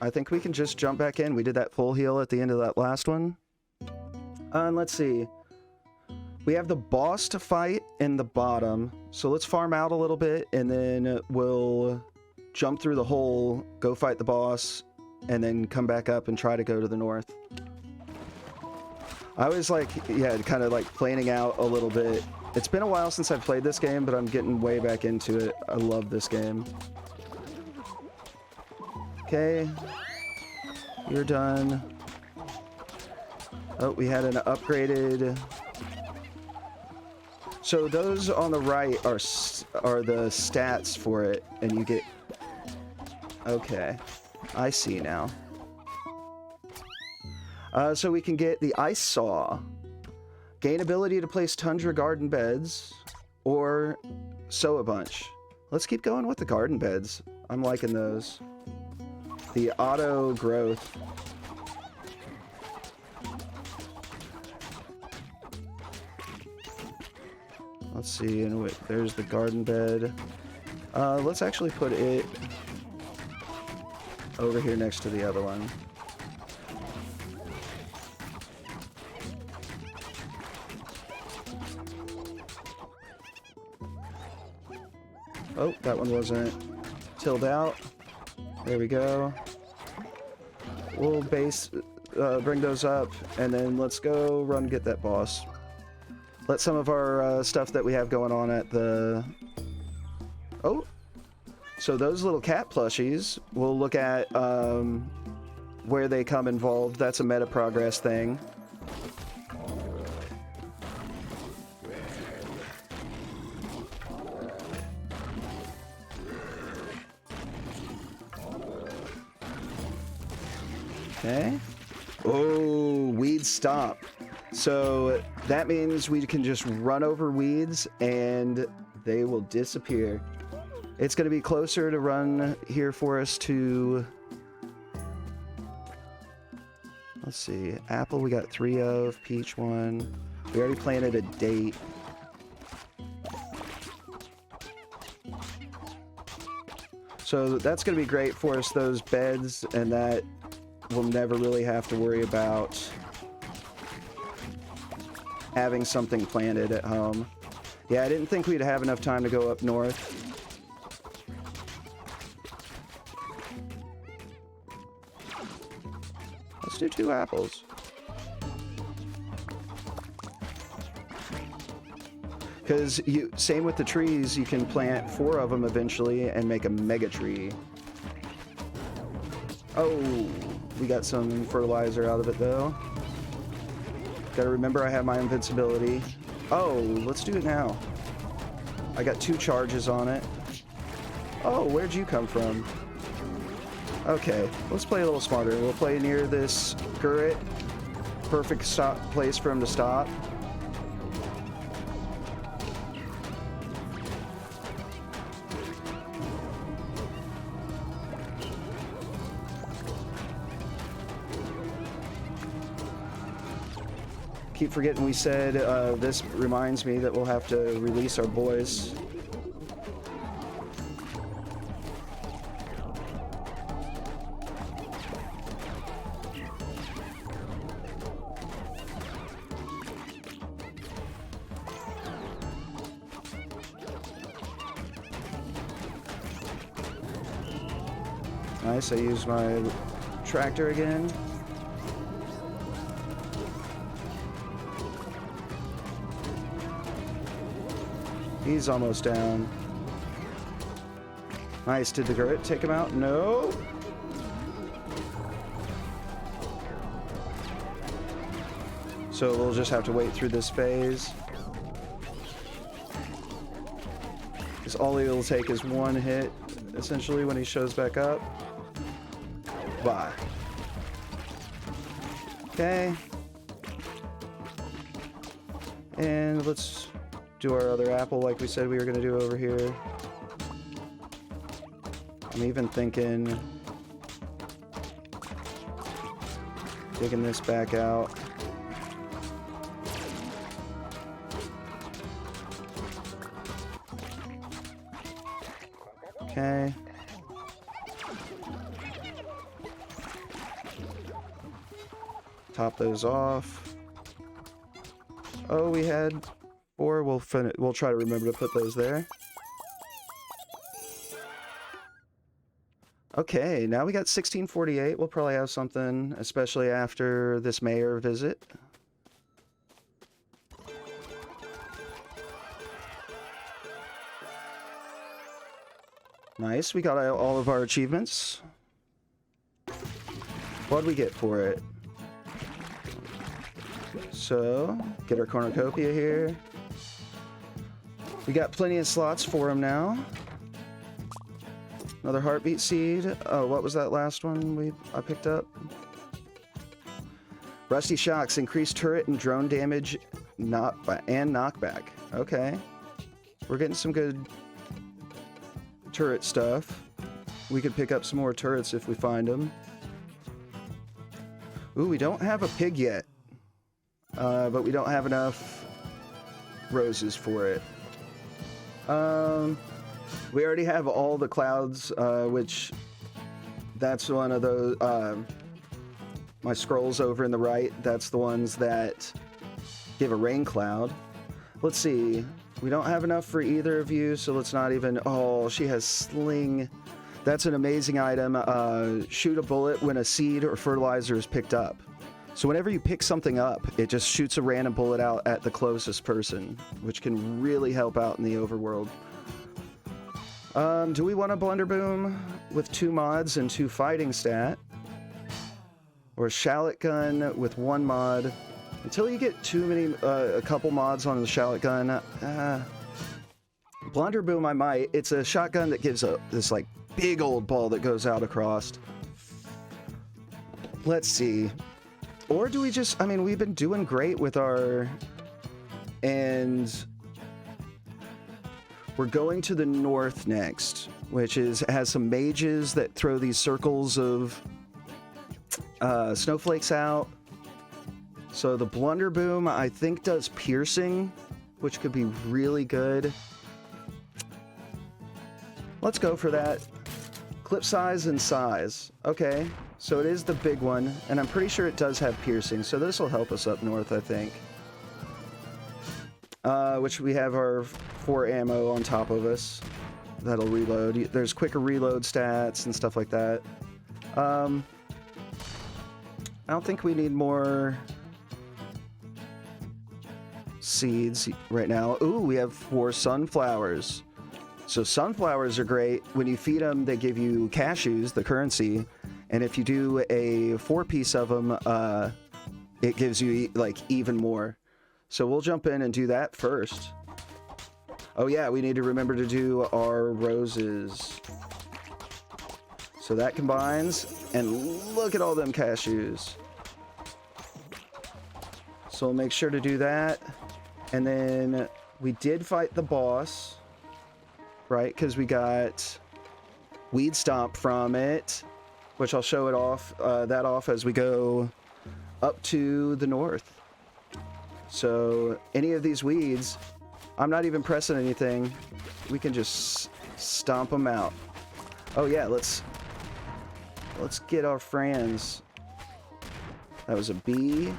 I think we can just jump back in. We did that full heal at the end of that last one. And let's see. We have the boss to fight in the bottom, so let's farm out a little bit, and then we'll jump through the hole, go fight the boss, and then come back up and try to go to the north. I was like, yeah, kind of like planning out a little bit. It's been a while since I've played this game, but I'm getting way back into it. I love this game. Okay, you're done. Oh, we had an upgraded... So those on the right are the stats for it, and you get... Okay, I see now. So we can get the Ice Saw. Gain ability to place tundra garden beds, or sow a bunch. Let's keep going with the garden beds. I'm liking those. The auto growth. Let's see, and there's the garden bed. Let's actually put it over here next to the other one. Oh, that one wasn't tilled out. There we go. We'll bring those up, and then let's go run get that boss. Let some of our stuff that we have going on at the... Oh! So those little cat plushies, we'll look at where they come involved. That's a meta progress thing. Okay. Oh, weeds stop. So that means we can just run over weeds and they will disappear. It's going to be closer to run here for us to... Let's see. Apple we got 3 of. Peach 1. We already planted a date. So that's going to be great for us, those beds, and that we'll never really have to worry about having something planted at home. Yeah, I didn't think we'd have enough time to go up north. Let's do 2 apples. Because same with the trees, you can plant 4 of them eventually and make a mega tree. Oh, we got some fertilizer out of it though. Gotta remember I have my invincibility. Oh, let's do it now. I got 2 charges on it. Oh, where'd you come from? Okay, let's play a little smarter. We'll play near this turret. Perfect place for him to stop. Keep forgetting we said this reminds me that we'll have to release our boys. Nice, I use my tractor again. He's almost down. Nice, did the Grit take him out? No! So we'll just have to wait through this phase. Because all he'll take is one hit, essentially, when he shows back up. Bye. Okay. And let's do our other apple like we said we were going to do over here. I'm even thinking digging this back out. Okay. Top those off. Oh, we had 4. We'll try to remember to put those there. Okay, now we got 1648. We'll probably have something, especially after this mayor visit. Nice, we got all of our achievements. What'd we get for it? So, get our cornucopia here. We got plenty of slots for him now. Another heartbeat seed. Oh, what was that last one I picked up? Rusty shocks, increased turret and drone damage, and knockback. Okay, we're getting some good turret stuff. We could pick up some more turrets if we find them. Ooh, we don't have a pig yet. But we don't have enough roses for it. We already have all the clouds, which that's one of those, my scrolls over in the right, that's the ones that give a rain cloud. Let's see, we don't have enough for either of you, so let's not even, oh, she has sling. That's an amazing item. Shoot a bullet when a seed or fertilizer is picked up. So whenever you pick something up, it just shoots a random bullet out at the closest person, which can really help out in the overworld. Do we want a Blunderboom with 2 mods and 2 fighting stat? Or a Shallot Gun with 1 mod? Until you get too many, a couple mods on the Shallot Gun, Blunderboom I might. It's a shotgun that gives this like big old ball that goes out across. Let's see. Or do we just, I mean, we've been doing great with our, and we're going to the north next, which has some mages that throw these circles of snowflakes out. So the Blunderboom, I think, does piercing, which could be really good. Let's go for that. Clip size and size. Okay. So it is the big one, and I'm pretty sure it does have piercing, so this will help us up north, I think. Which we have our 4 ammo on top of us. That'll reload. There's quicker reload stats and stuff like that. I don't think we need more seeds right now. Ooh, we have 4 sunflowers. So sunflowers are great. When you feed them, they give you cashews, the currency. And if you do a 4-piece of them, it gives you like even more. So we'll jump in and do that first. Oh yeah, we need to remember to do our roses. So that combines, and look at all them cashews. So we'll make sure to do that. And then we did fight the boss, right? Because we got Weed Stomp from it, which I'll show it off, that off as we go up to the north. So any of these weeds, I'm not even pressing anything. We can just stomp them out. Oh yeah, let's get our friends. That was a bee.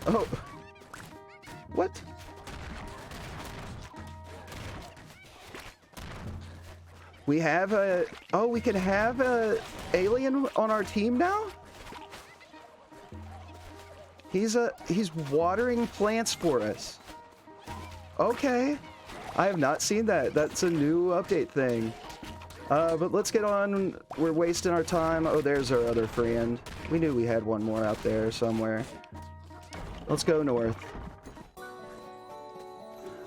Oh. What? We have a... Oh, we can have a alien on our team now? He's watering plants for us. Okay. I have not seen that. That's a new update thing. But let's get on. We're wasting our time. Oh, there's our other friend. We knew we had one more out there somewhere. Let's go north.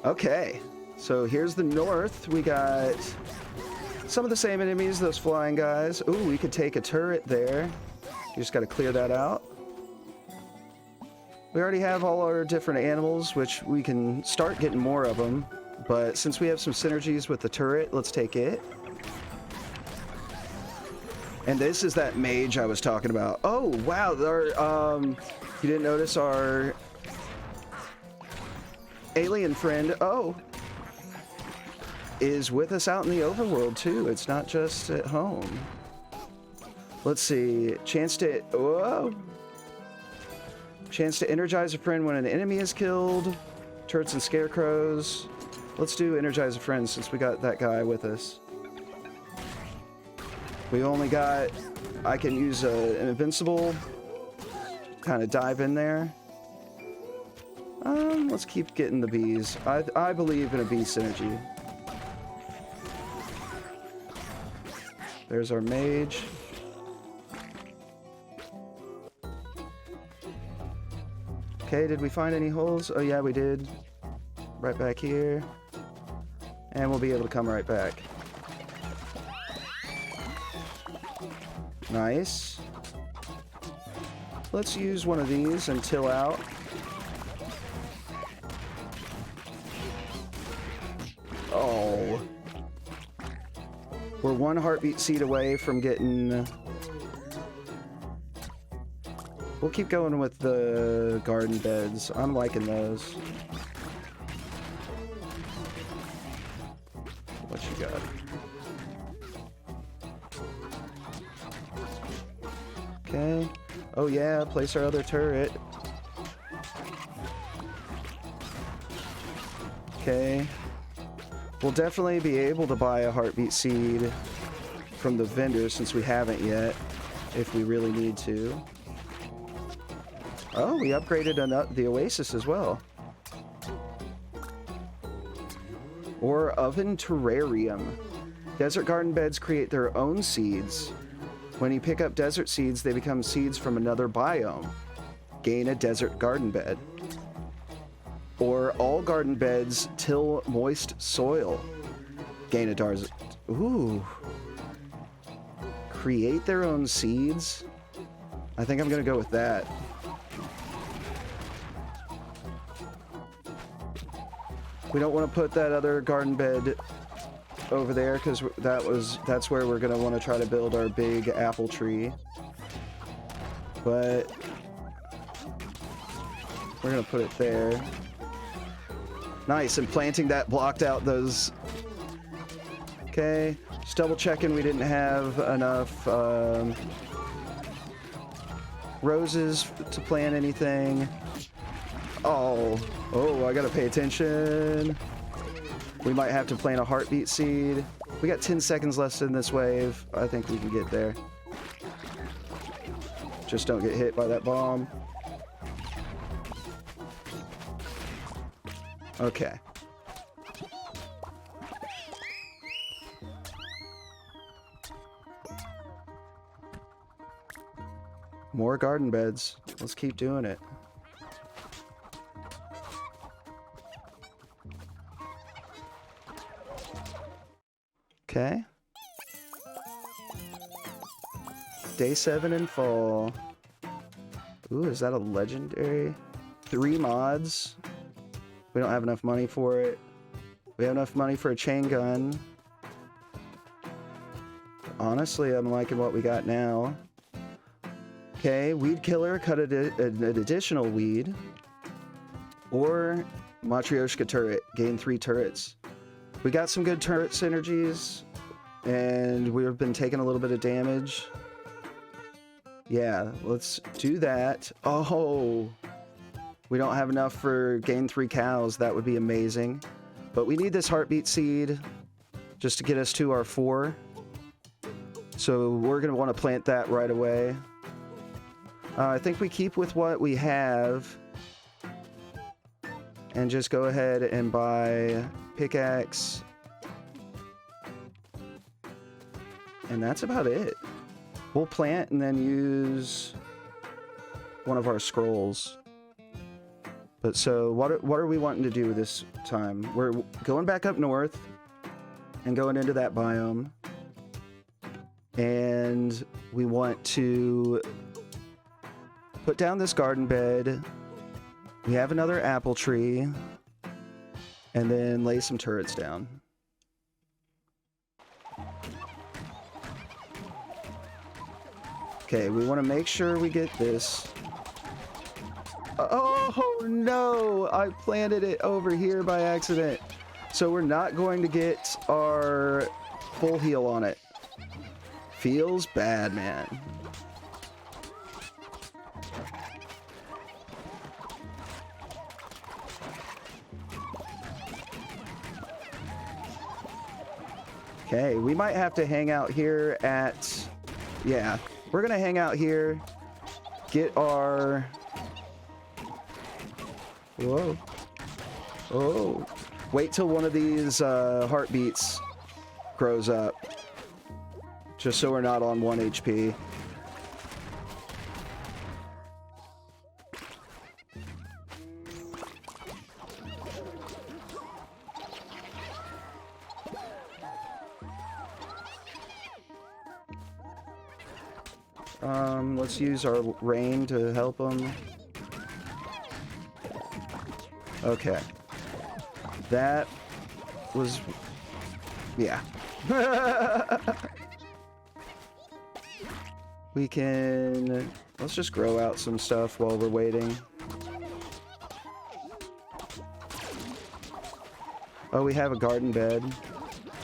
Okay. So here's the north. We got some of the same enemies, those flying guys. Ooh, we could take a turret there. You just got to clear that out. We already have all our different animals, which we can start getting more of them. But since we have some synergies with the turret, let's take it. And this is that mage I was talking about. Oh, wow. You didn't notice our alien friend, is with us out in the overworld, too. It's not just at home. Let's see. Chance to energize a friend when an enemy is killed. Turrets and scarecrows. Let's do energize a friend since we got that guy with us. We only got... I can use an invincible. Kind of dive in there. Let's keep getting the bees. I believe in a bee synergy. There's our mage. Okay, did we find any holes? Oh yeah, we did. Right back here. And we'll be able to come right back. Nice. Let's use one of these and till out. Oh. We're one heartbeat seed away from getting... We'll keep going with the garden beds. I'm liking those. What you got? Okay. Oh yeah, place our other turret. Okay. We'll definitely be able to buy a heartbeat seed from the vendor since we haven't yet, if we really need to. Oh, we upgraded the Oasis as well. Or Oven Terrarium. Desert garden beds create their own seeds. When you pick up desert seeds, they become seeds from another biome. Gain a desert garden bed. Or all garden beds till moist soil. Gain a desert... Ooh. Create their own seeds? I think I'm gonna go with that. We don't want to put that other garden bed over there because that's where we're going to want to try to build our big apple tree. But we're going to put it there. Nice, and planting that blocked out those... Okay, just double checking we didn't have enough roses to plant anything. Oh, I gotta pay attention. We might have to plant a heartbeat seed. We got 10 seconds left in this wave. I think we can get there. Just don't get hit by that bomb. Okay. More garden beds. Let's keep doing it. Okay. Day 7 in fall. Ooh, is that a legendary? 3 mods. We don't have enough money for it. We have enough money for a chain gun. Honestly, I'm liking what we got now. Okay, weed killer, cut an additional weed. Or Matryoshka turret, gain 3 turrets. We got some good turret synergies, and we've been taking a little bit of damage. Yeah, let's do that. Oh, we don't have enough for gain 3 cows. That would be amazing. But we need this heartbeat seed just to get us to our 4. So we're going to want to plant that right away. I think we keep with what we have and just go ahead and buy pickaxe. And that's about it. We'll plant and then use one of our scrolls. But so what are we wanting to do this time? We're going back up north and going into that biome. And we want to put down this garden bed. We have another apple tree. And then lay some turrets down. Okay, we want to make sure we get this. Oh no! I planted it over here by accident. So we're not going to get our full heal on it. Feels bad, man. Okay, we might have to hang out here at... Yeah, we're gonna hang out here, get our... Whoa. Oh. Wait till one of these heartbeats grows up. Just so we're not on 1 HP. Let's use our rain to help them. Okay. That was... Yeah. We can... Let's just grow out some stuff while we're waiting. Oh, we have a garden bed.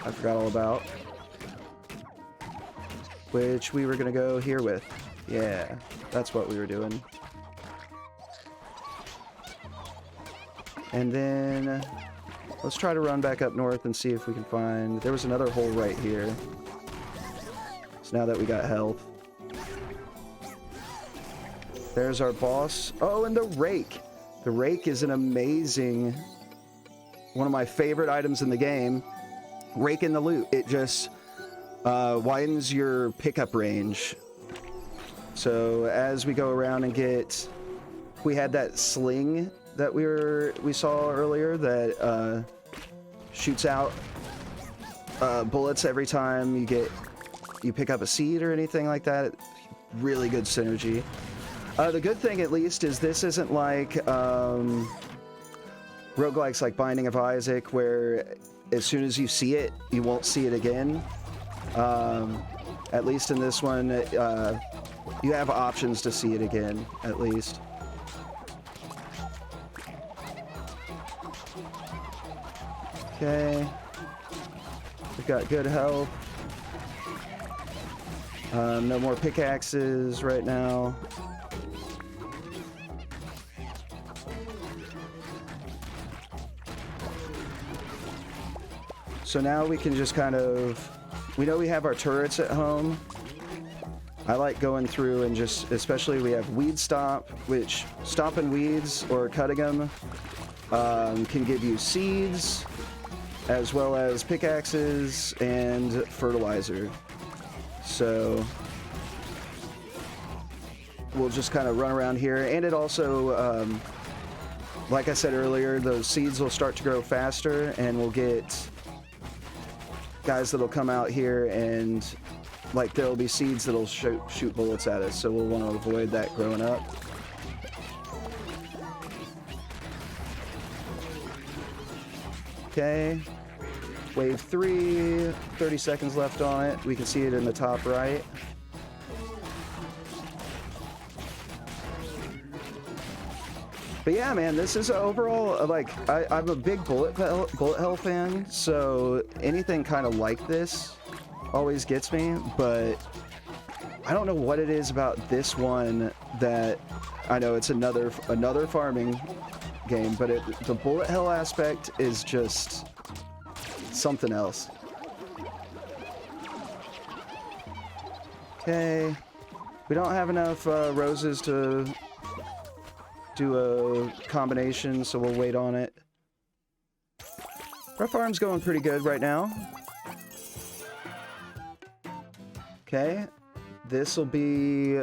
I forgot all about. Which we were gonna go here with. Yeah, that's what we were doing. And then... Let's try to run back up north and see if we can find... There was another hole right here. So now that we got health. There's our boss. Oh, and the rake. The rake is an amazing... One of my favorite items in the game. Rake in the loot. It just widens your pickup range. So as we go around and get... We had that sling that we saw earlier that shoots out bullets every time you pick up a seed or anything like that. Really good synergy. The good thing, at least, is this isn't like roguelikes like Binding of Isaac, where as soon as you see it, you won't see it again. At least in this one, you have options to see it again, at least. Okay. We've got good health. No more pickaxes right now. So now we can just kind of... We know we have our turrets at home. I like going through and just... Especially we have Weed Stomp, which stomping weeds or cutting them can give you seeds, as well as pickaxes and fertilizer. So we'll just kind of run around here. And it also, like I said earlier, those seeds will start to grow faster, and we'll get guys that'll come out here and, like, there'll be seeds that'll shoot bullets at us, so we'll want to avoid that growing up. Okay. Wave 3, 30 seconds left on it. We can see it in the top right. But yeah, man, this is overall, like, I'm a big bullet hell fan, so anything kind of like this always gets me, but I don't know what it is about this one that, I know it's another farming game, but the bullet hell aspect is just something else. Okay, we don't have enough roses to do a combination, so we'll wait on it. Our farm's going pretty good right now. Okay, this will be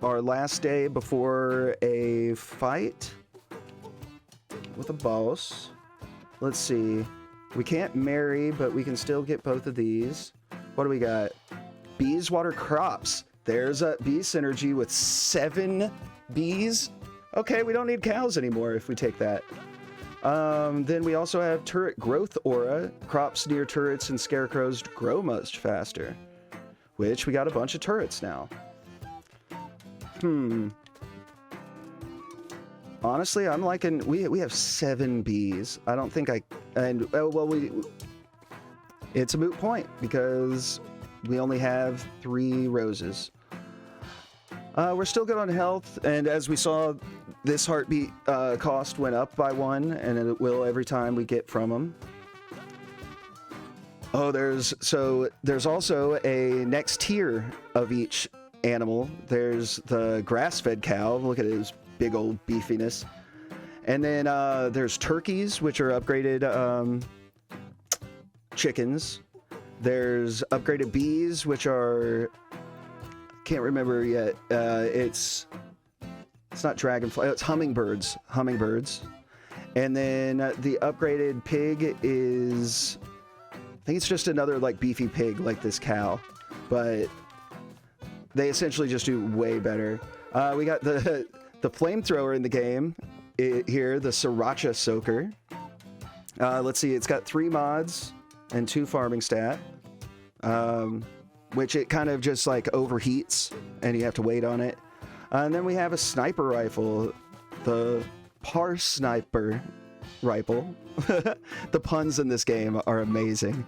our last day before a fight with a boss. Let's see. We can't marry, but we can still get both of these. What do we got? Bees water crops. There's a bee synergy with 7 bees. Okay, we don't need cows anymore if we take that. Then we also have turret growth aura. Crops near turrets and scarecrows grow much faster. Which we got a bunch of turrets now. Honestly, I'm liking... We have 7 bees. I don't think I... And, oh, well, it's a moot point because we only have 3 roses. We're still good on health, and as we saw, this heartbeat cost went up by 1, and it will every time we get from them. Oh, there's also a next tier of each animal. There's the grass-fed cow. Look at his big old beefiness. And then there's turkeys, which are upgraded chickens. There's upgraded bees, which are... can't remember yet. It's not dragonfly. It's hummingbirds. And then the upgraded pig is... I think it's just another like beefy pig like this cow, but they essentially just do way better. We got the flamethrower in the game here, the Sriracha Soaker. Let's see, it's got 3 mods and 2 farming stat, which it kind of just like overheats and you have to wait on it. And then we have a sniper rifle, the Par Sniper rifle. The puns in this game are amazing.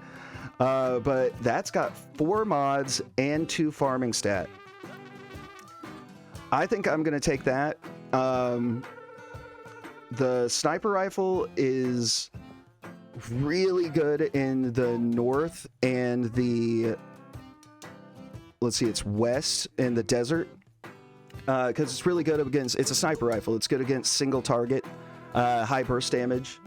But that's got 4 mods and 2 farming stat. I think I'm going to take that. The sniper rifle is really good in the north and the... let's see, it's west in the desert. Because it's really good against... it's a sniper rifle. It's good against single target, high burst damage.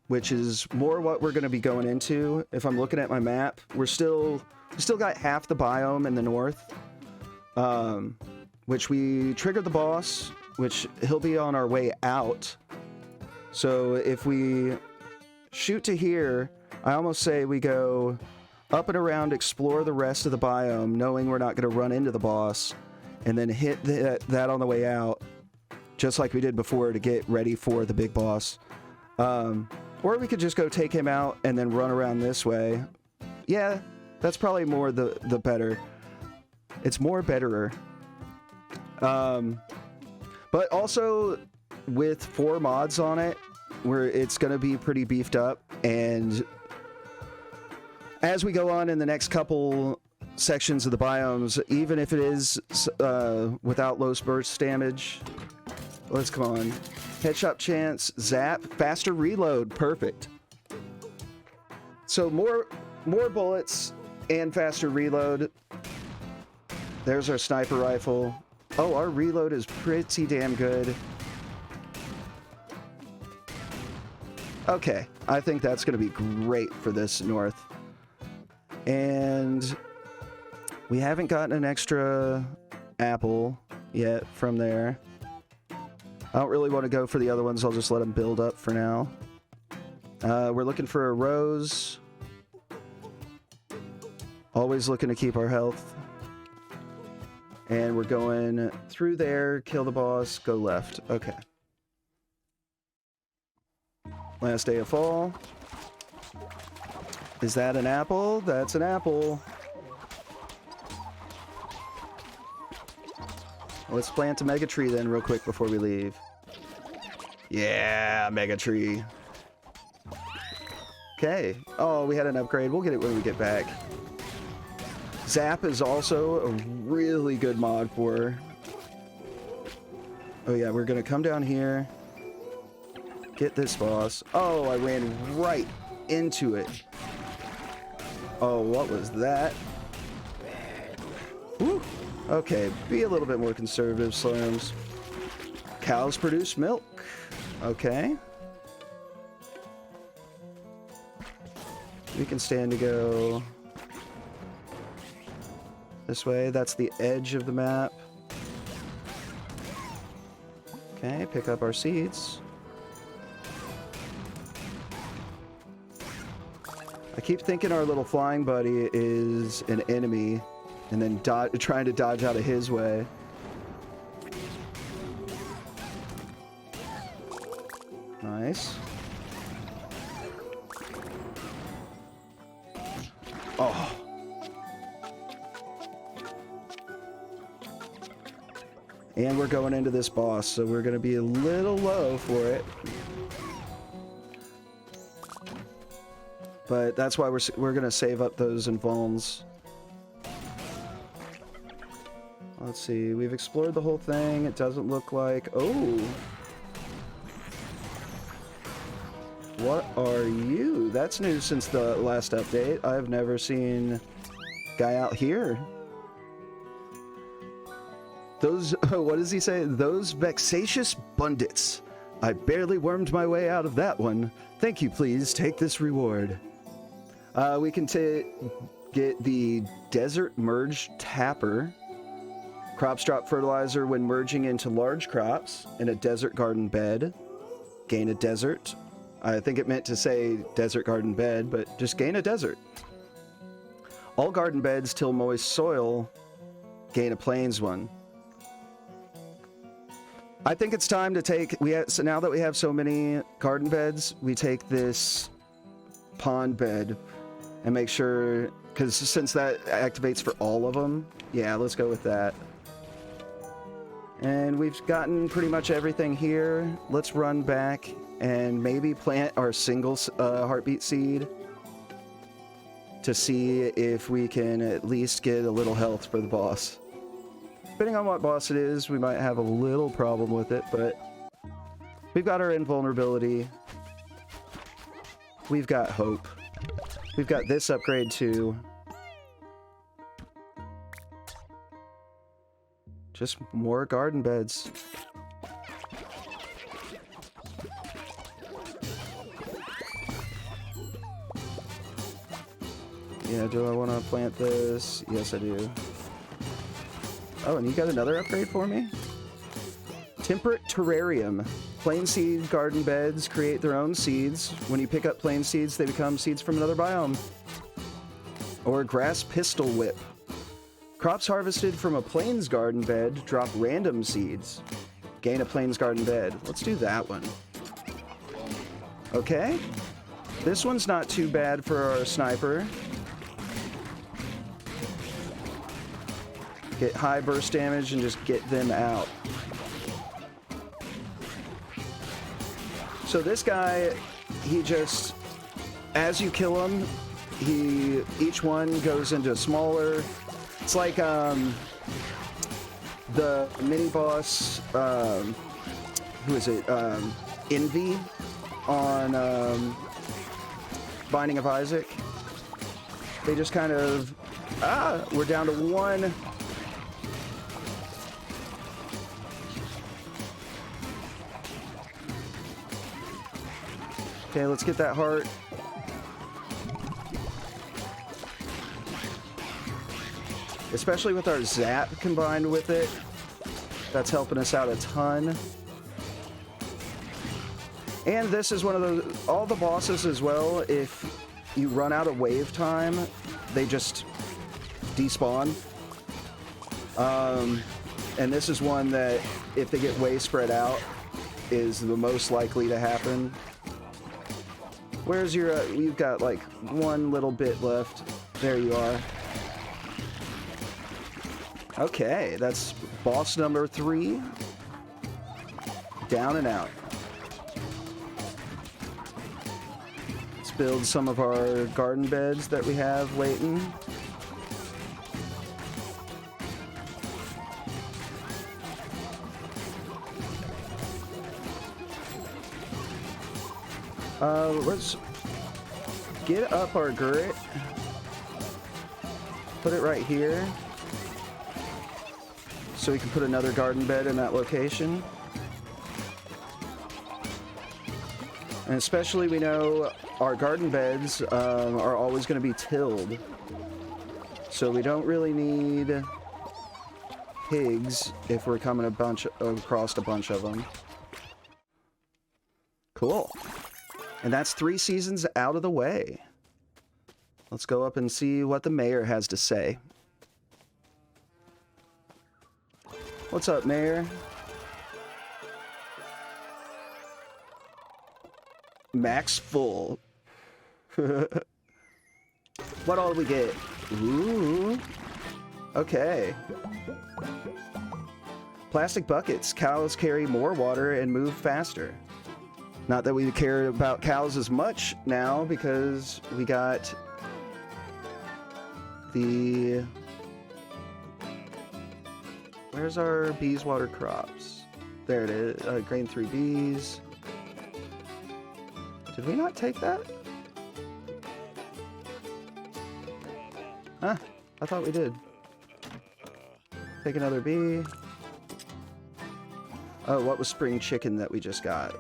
Which is more what we're going to be going into. If I'm looking at my map, we still got half the biome in the north, which we triggered the boss, which he'll be on our way out. So if we shoot to here, I almost say we go up and around, explore the rest of the biome, knowing we're not going to run into the boss, and then hit that on the way out, just like we did before to get ready for the big boss. Or we could just go take him out and then run around this way. Yeah, that's probably more the better. It's more betterer. But also with 4 mods on it, where it's going to be pretty beefed up. And as we go on in the next couple sections of the biomes, even if it is without low burst damage, let's come on. Headshot chance, zap, faster reload, perfect. So more bullets and faster reload. There's our sniper rifle. Oh, our reload is pretty damn good. Okay, I think that's going to be great for this north. And we haven't gotten an extra apple yet from there. I don't really want to go for the other ones. I'll just let them build up for now. We're looking for a rose. Always looking to keep our health. And we're going through there, kill the boss, go left. Okay. Last day of fall. Is that an apple? That's an apple. Let's plant a mega tree then real quick before we leave. Yeah, Mega Tree. Okay. Oh, we had an upgrade. We'll get it when we get back. Zap is also a really good mod for her. Oh yeah, we're gonna come down here. Get this boss. Oh, I ran right into it. Oh, what was that? Woo. Okay, be a little bit more conservative, Slurms. Cows produce milk. Okay. We can stand to go this way. That's the edge of the map. Okay, pick up our seeds. I keep thinking our little flying buddy is an enemy, and then trying to dodge out of his way. Nice. Oh. And we're going into this boss, so we're going to be a little low for it. But that's why we're going to save up those invulns. Let's see, we've explored the whole thing. It doesn't look like... Oh! What are you? That's new since the last update. I've never seen guy out here. Those, what does he say? Those vexatious bandits. I barely wormed my way out of that one. Thank you, please. Take this reward. We can get the Desert Merge Tapper. Crops drop fertilizer when merging into large crops in a desert garden bed. Gain a desert. I think it meant to say desert garden bed, but just gain a desert. All garden beds till moist soil. Gain a plains one. I think it's time to take... So now that we have so many garden beds, we take this pond bed and make sure... Because since that activates for all of them, yeah, let's go with that. And we've gotten pretty much everything here. Let's run back and maybe plant our single heartbeat seed to see if we can at least get a little health for the boss. Depending on what boss it is, we might have a little problem with it, but we've got our invulnerability. We've got hope. We've got this upgrade too. Just more garden beds. Yeah, do I want to plant this? Yes, I do. Oh, and you got another upgrade for me? Temperate Terrarium. Plain seed garden beds create their own seeds. When you pick up plain seeds, they become seeds from another biome. Or Grass Pistol Whip. Crops harvested from a plains garden bed drop random seeds. Gain a plains garden bed. Let's do that one. Okay. This one's not too bad for our sniper. Get high burst damage and just get them out. So this guy, he just, as you kill him, each one goes into smaller. It's like the mini boss, who is it? Envy on Binding of Isaac. They just kind of, we're down to one. Okay, let's get that heart. Especially with our zap combined with it. That's helping us out a ton. And this is one of those, all the bosses as well, if you run out of wave time, they just despawn. And this is one that, if they get way spread out, is the most likely to happen. Where's your, you've got like one little bit left. There you are. Okay, that's boss number 3. Down and out. build some of our garden beds that we have waiting. Let's get up our grit. Put it right here. So we can put another garden bed in that location. And especially we know our garden beds are always going to be tilled. So we don't really need pigs if we're coming across a bunch of them. Cool. And that's 3 seasons out of the way. Let's go up and see what the mayor has to say. What's up, Mayor? Max full. What all do we get? Ooh. Okay. Plastic buckets. Cows carry more water and move faster. Not that we care about cows as much now because we got the... Where's our bees water crops? There it is. Grain 3 bees. Did we not take that? Huh, I thought we did. Take another bee. Oh, what was spring chicken that we just got?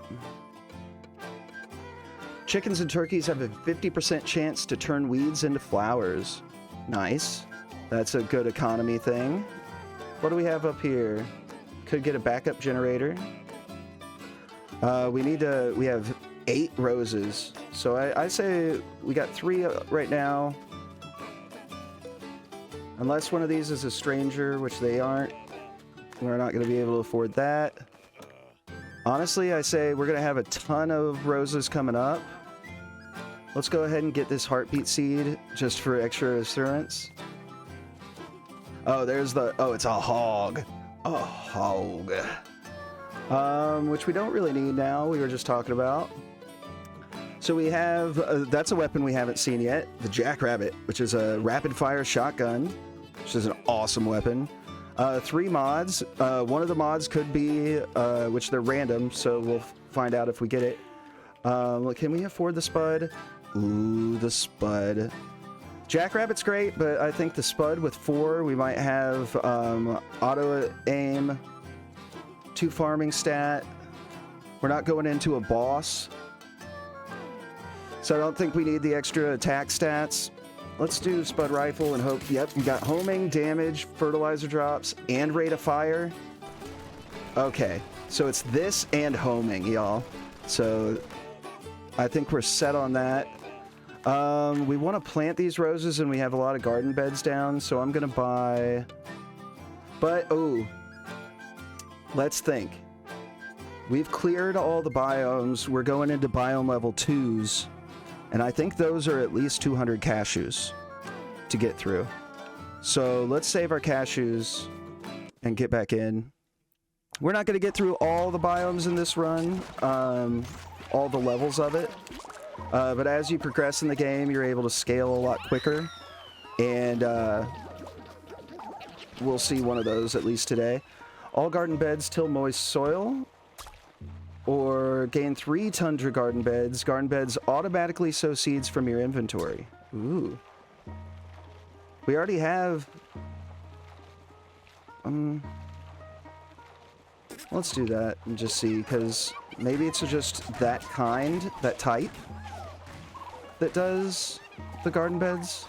Chickens and turkeys have a 50% chance to turn weeds into flowers. Nice. That's a good economy thing. What do we have up here? Could get a backup generator. We have 8 roses. So I say we got 3 right now. Unless one of these is a stranger, which they aren't. We're not going to be able to afford that. Honestly, I say we're going to have a ton of roses coming up. Let's go ahead and get this heartbeat seed just for extra assurance. Oh, there's the... Oh, it's a hog. A hog. Which we don't really need now. We were just talking about. So we have... that's a weapon we haven't seen yet. The Jackrabbit, which is a rapid-fire shotgun, which is an awesome weapon. 3 mods. One of the mods could be... which they're random, so we'll find out if we get it. Can we afford the Spud? Ooh, the Spud. Jackrabbit's great, but I think the Spud with 4, we might have auto aim, 2 farming stat. We're not going into a boss, so I don't think we need the extra attack stats. Let's do Spud rifle and hope. Yep, we got homing, damage, fertilizer drops, and rate of fire. Okay, so it's this and homing, y'all. So I think we're set on that. We want to plant these roses, and we have a lot of garden beds down, so I'm going to buy... But, oh, let's think. We've cleared all the biomes. We're going into biome level 2s, and I think those are at least 200 cashews to get through. So let's save our cashews and get back in. We're not going to get through all the biomes in this run, all the levels of it. But as you progress in the game, you're able to scale a lot quicker. And we'll see one of those at least today. All garden beds till moist soil. Or gain 3 tundra garden beds. Garden beds automatically sow seeds from your inventory. Ooh. We already have... let's do that and just see, because maybe it's just that kind, that type, that does the garden beds.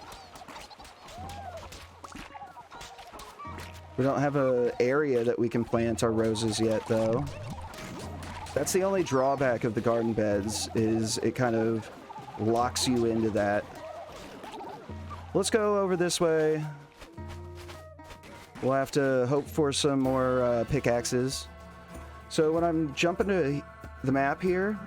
We don't have an area that we can plant our roses yet, though. That's the only drawback of the garden beds, is it kind of locks you into that. Let's go over this way. We'll have to hope for some more pickaxes. So when I'm jumping to the map here,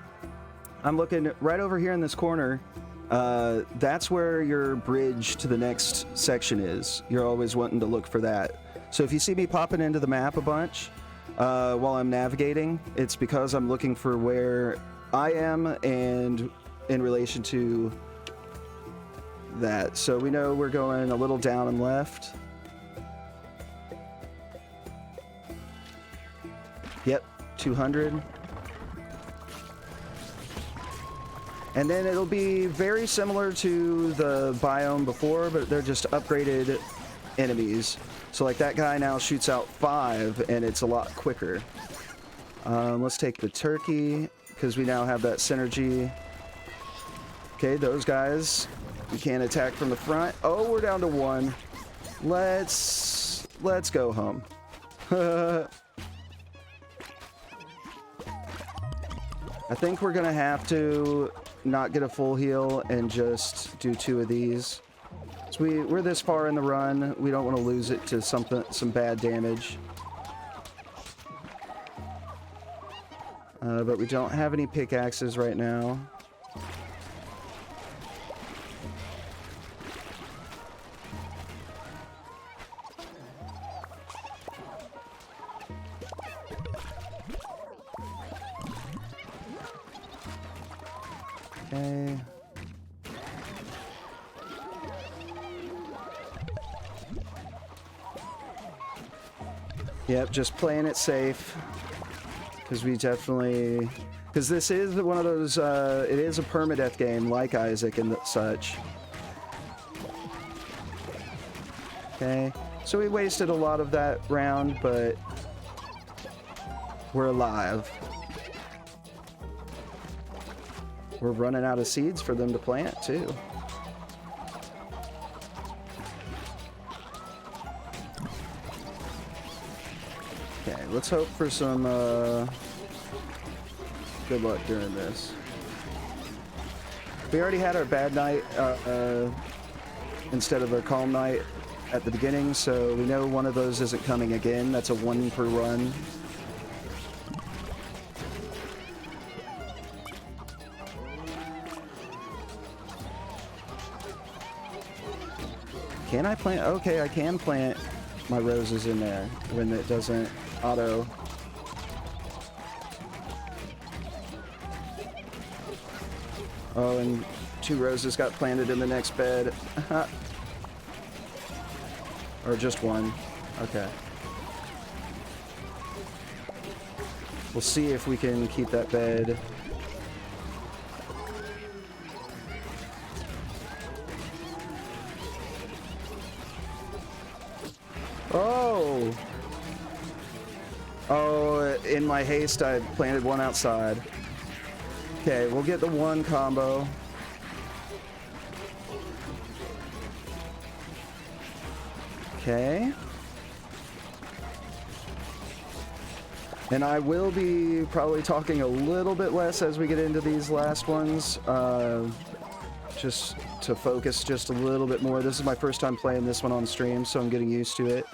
I'm looking right over here in this corner. That's where your bridge to the next section is. You're always wanting to look for that. So if you see me popping into the map a bunch while I'm navigating, it's because I'm looking for where I am and in relation to that. So we know we're going a little down and left. Yep, 200. And then it'll be very similar to the biome before, but they're just upgraded enemies. So like that guy now shoots out 5 and it's a lot quicker. Let's take the turkey because we now have that synergy. Okay, those guys, we can't attack from the front. Oh, we're down to 1. Let's go home. I think we're gonna have to not get a full heal and just do 2 of these. So we're this far in the run. We don't want to lose it to some bad damage. But we don't have any pickaxes right now. Okay. Yep, just playing it safe. Because we definitely... Because this is one of those... it is a permadeath game like Isaac and such. Okay. So we wasted a lot of that round, but... we're alive. We're running out of seeds for them to plant, too. Okay, let's hope for some good luck during this. We already had our bad night instead of a calm night at the beginning, so we know one of those isn't coming again. That's a 1 per run. Can I plant? Okay, I can plant my roses in there when it doesn't auto. Oh, and 2 roses got planted in the next bed. Or just 1. Okay. We'll see if we can keep that bed. Oh! Oh, in my haste, I planted 1 outside. Okay, we'll get the 1 combo. Okay. And I will be probably talking a little bit less as we get into these last ones. Just to focus just a little bit more. This is my first time playing this one on stream, so I'm getting used to it.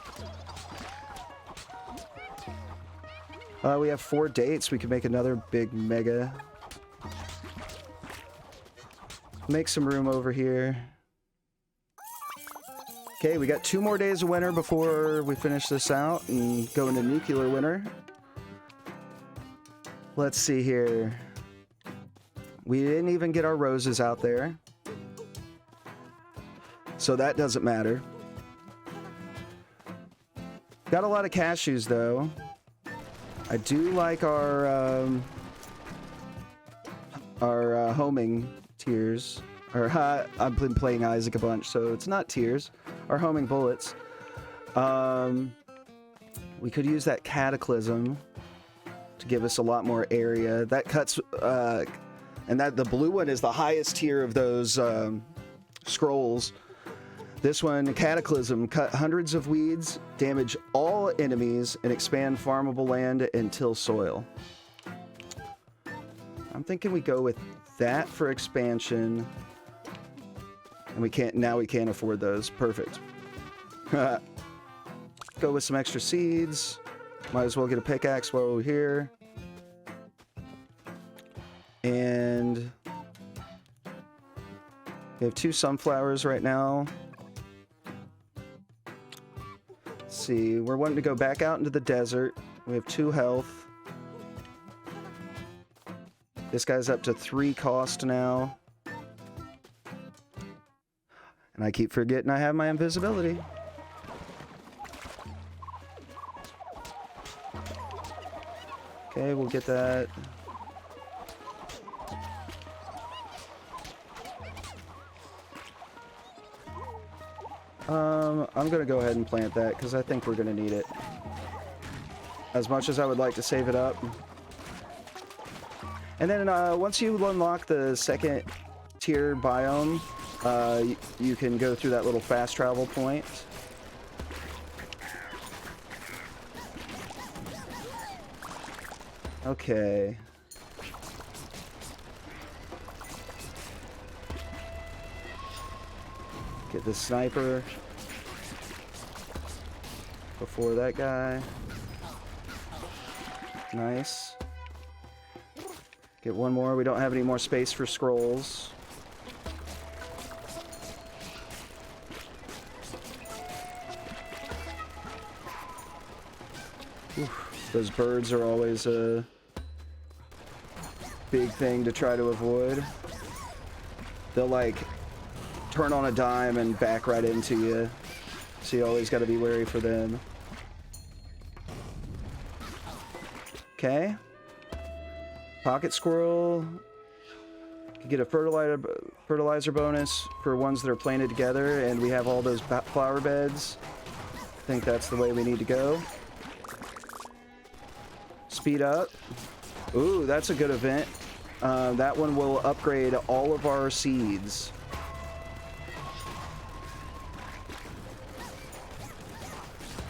We have 4 dates. We could make another big mega. Make some room over here. Okay, we got 2 more days of winter before we finish this out and go into nuclear winter. Let's see here. We didn't even get our roses out there. So that doesn't matter. Got a lot of cashews though. I do like our homing tiers. Or I've been playing Isaac a bunch, so it's not tiers. Our homing bullets. We could use that cataclysm to give us a lot more area. That cuts, and that the blue one is the highest tier of those scrolls. This one, Cataclysm, cut hundreds of weeds, damage all enemies, and expand farmable land and till soil. I'm thinking we go with that for expansion. And we can't afford those. Perfect. Go with some extra seeds. Might as well get a pickaxe while we're here. And we have 2 sunflowers right now. Let's see, we're wanting to go back out into the desert. We have 2 health. This guy's up to 3 cost now. And I keep forgetting I have my invisibility. Okay, we'll get that. I'm gonna go ahead and plant that because I think we're gonna need it. As much as I would like to save it up. And then once you unlock the second tier biome, you can go through that little fast travel point. Okay. Get the sniper before that guy. Nice. Get one more. We don't have any more space for scrolls. Oof, those birds are always a big thing to try to avoid. They'll like turn on a dime and back right into you. So you always got to be wary for them. Okay. Pocket squirrel. You get a fertilizer bonus for ones that are planted together, and we have all those flower beds. I think that's the way we need to go. Speed up. Ooh, that's a good event. That one will upgrade all of our seeds.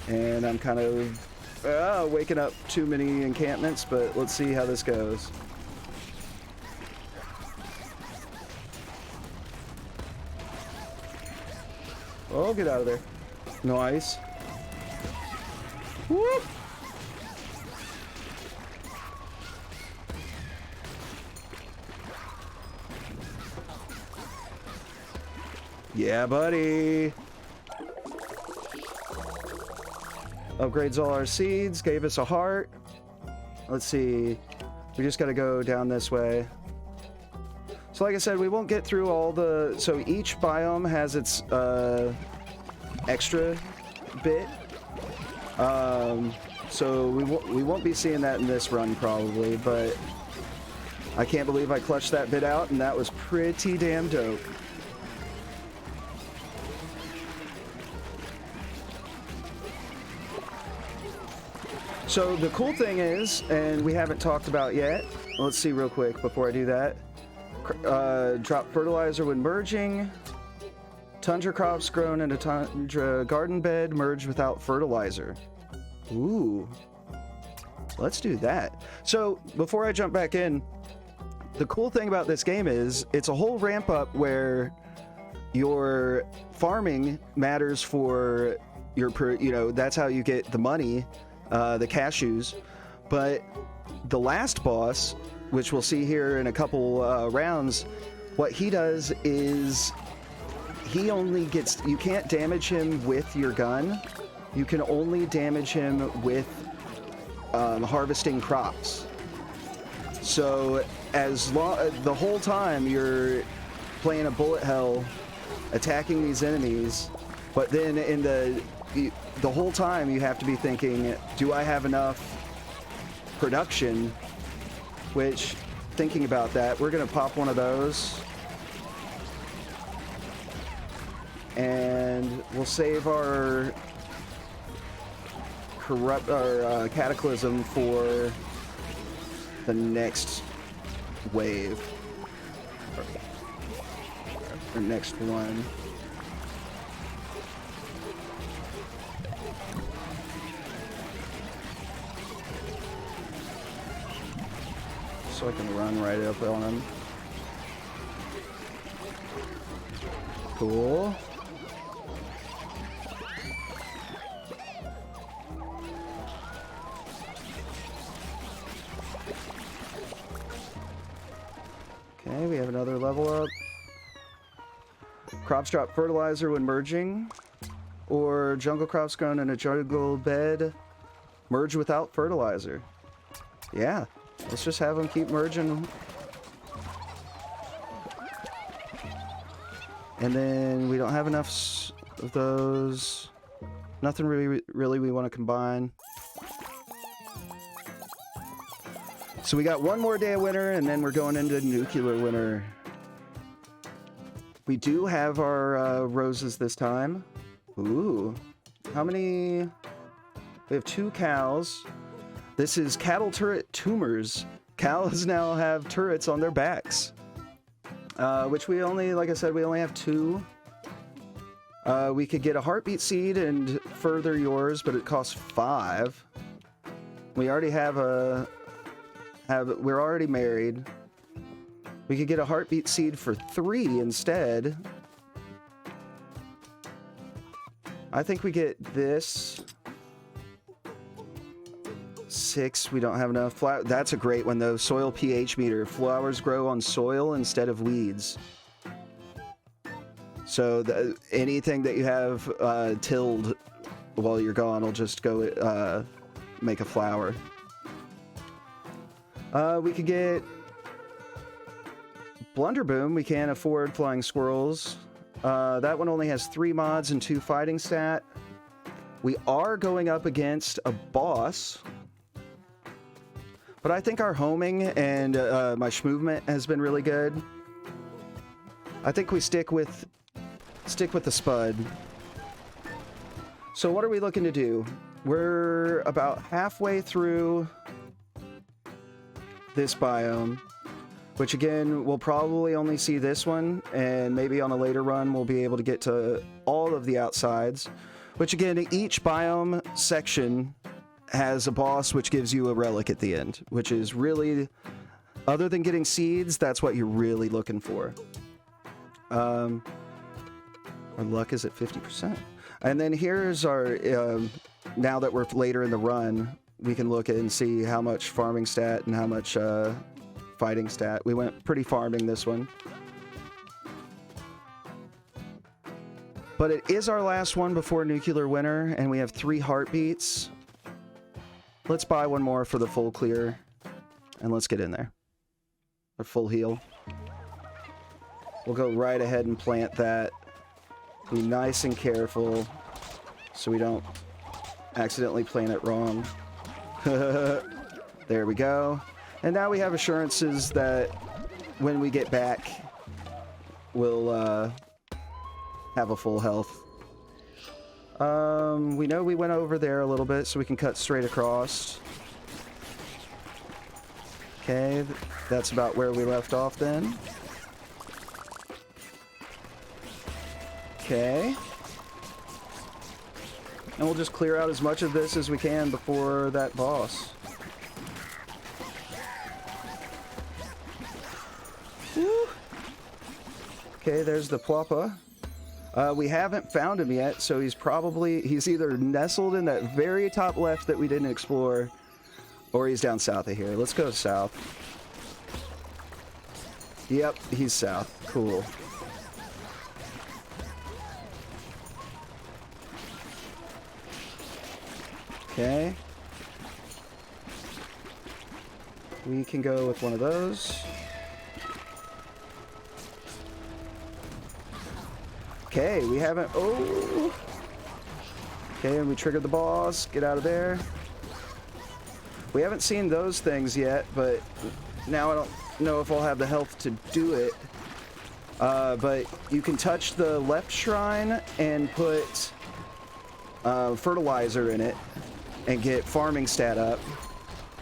And I'm kind of waking up too many encampments, but let's see how this goes. Oh, get out of there. Nice. Whoop! Yeah, buddy. Upgrades all our seeds, gave us a heart. Let's see. We just got to go down this way. So like I said, we won't get through all the... So each biome has its extra bit. So we won't be seeing that in this run probably, but I can't believe I clutched that bit out, and that was pretty damn dope. So the cool thing is, and we haven't talked about yet, let's see real quick before I do that. Drop fertilizer when merging. Tundra crops grown in a tundra garden bed merge without fertilizer. Ooh. Let's do that. So before I jump back in, the cool thing about this game is it's a whole ramp up where your farming matters for your, that's how you get the money. The cashews, but the last boss, which we'll see here in a couple rounds, what he does is he only gets, you can't damage him with your gun, you can only damage him with harvesting crops. So as long the whole time you're playing a bullet hell, attacking these enemies, but then in the whole time you have to be thinking, do I have enough production? Which, thinking about that, we're gonna pop one of those. And we'll save our cataclysm for the next wave. Or next one. So I can run right up on him. Cool. Okay, we have another level up. Crops drop fertilizer when merging, or jungle crops grown in a jungle bed merge without fertilizer. Yeah. Let's just have them keep merging And then we don't have enough of those. Nothing really we want to combine. So we got one more day of winter, and then we're going into nuclear winter. We do have our roses this time. Ooh. How many? We have 2 cows. This is cattle turret tumors. Cows now have turrets on their backs. Which we only, like I said, we only have 2. We could get a heartbeat seed and further yours, but it costs 5. We already we're already married. We could get a heartbeat seed for 3 instead. I think we get this. 6, we don't have enough. That's a great one though. Soil pH meter. Flowers grow on soil instead of weeds. So anything that you have tilled while you're gone will just go make a flower. We could get Blunderboom. We can't afford flying squirrels. That one only has 3 mods and 2 fighting stat. We are going up against a boss. But I think our homing and my movement has been really good. I think we stick with the Spud. So what are we looking to do? We're about halfway through this biome, which again, we'll probably only see this one, and maybe on a later run we'll be able to get to all of the outsides, which again, each biome section has a boss which gives you a relic at the end, which is really, other than getting seeds, that's what you're really looking for. Our luck is at 50%. And then here's our, now that we're later in the run, we can look at and see how much farming stat and how much fighting stat. We went pretty farming this one. But it is our last one before nuclear winter, and we have 3 heartbeats. Let's buy one more for the full clear, and let's get in there. A full heal. We'll go right ahead and plant that. Be nice and careful so we don't accidentally plant it wrong. There we go. And now we have assurances that when we get back, we'll have a full health. We know we went over there a little bit, so we can cut straight across. Okay, that's about where we left off then. Okay. And we'll just clear out as much of this as we can before that boss. Woo. Okay, there's the Ploppa. We haven't found him yet, so he's either nestled in that very top left that we didn't explore, or he's down south of here. Let's go south. Yep, he's south. Cool. Okay. We can go with one of those. Okay, we haven't... Oh! Okay, and we triggered the boss. Get out of there. We haven't seen those things yet, but now I don't know if I'll have the health to do it. But you can touch the left shrine and put fertilizer in it and get farming stat up.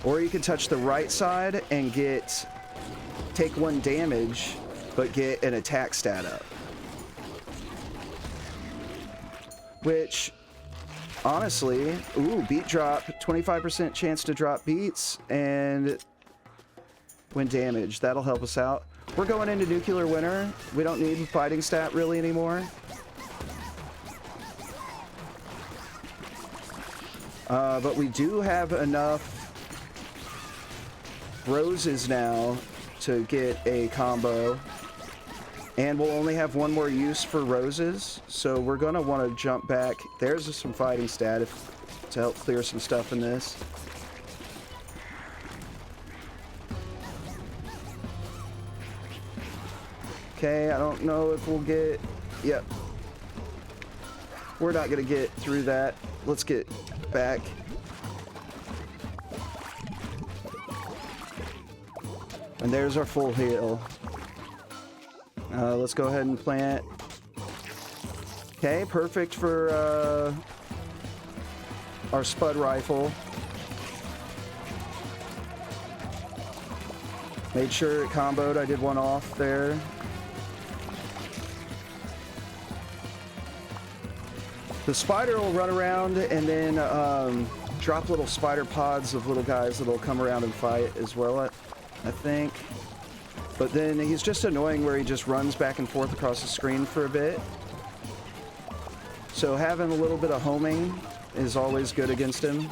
Or you can touch the right side and take 1 damage, but get an attack stat up. Which, honestly, ooh, beat drop, 25% chance to drop beats and win damage. That'll help us out. We're going into nuclear winter. We don't need fighting stat really anymore. But we do have enough roses now to get a combo. And we'll only have 1 more use for roses, so we're gonna want to jump back. There's some fighting stat to help clear some stuff in this. Okay, I don't know if we'll get Yep. We're not gonna get through that. Let's get back. And there's our full heal. Let's go ahead and plant. Okay, perfect for our spud rifle. Made sure it comboed. I did one off there. The spider will run around and then drop little spider pods of little guys that'll come around and fight as well, I think. But then he's just annoying where he just runs back and forth across the screen for a bit. So having a little bit of homing is always good against him.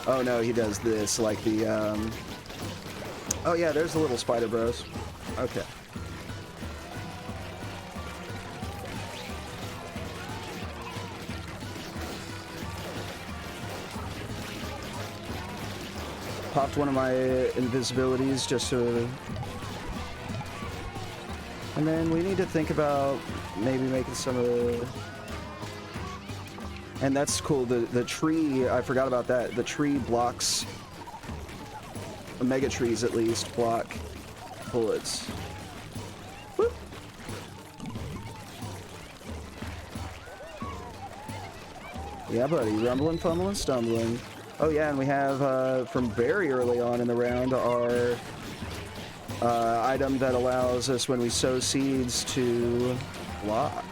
Oh no, he does this like the oh yeah, there's the little spider bros. Okay. Popped one of my invisibilities just to... And then we need to think about maybe making some of... And that's cool, the tree, I forgot about that. The tree blocks... Mega trees at least block bullets. Whoop. Yeah, buddy, rumbling, fumbling, stumbling. Oh yeah, and we have, from very early on in the round, our item that allows us, when we sow seeds, to block.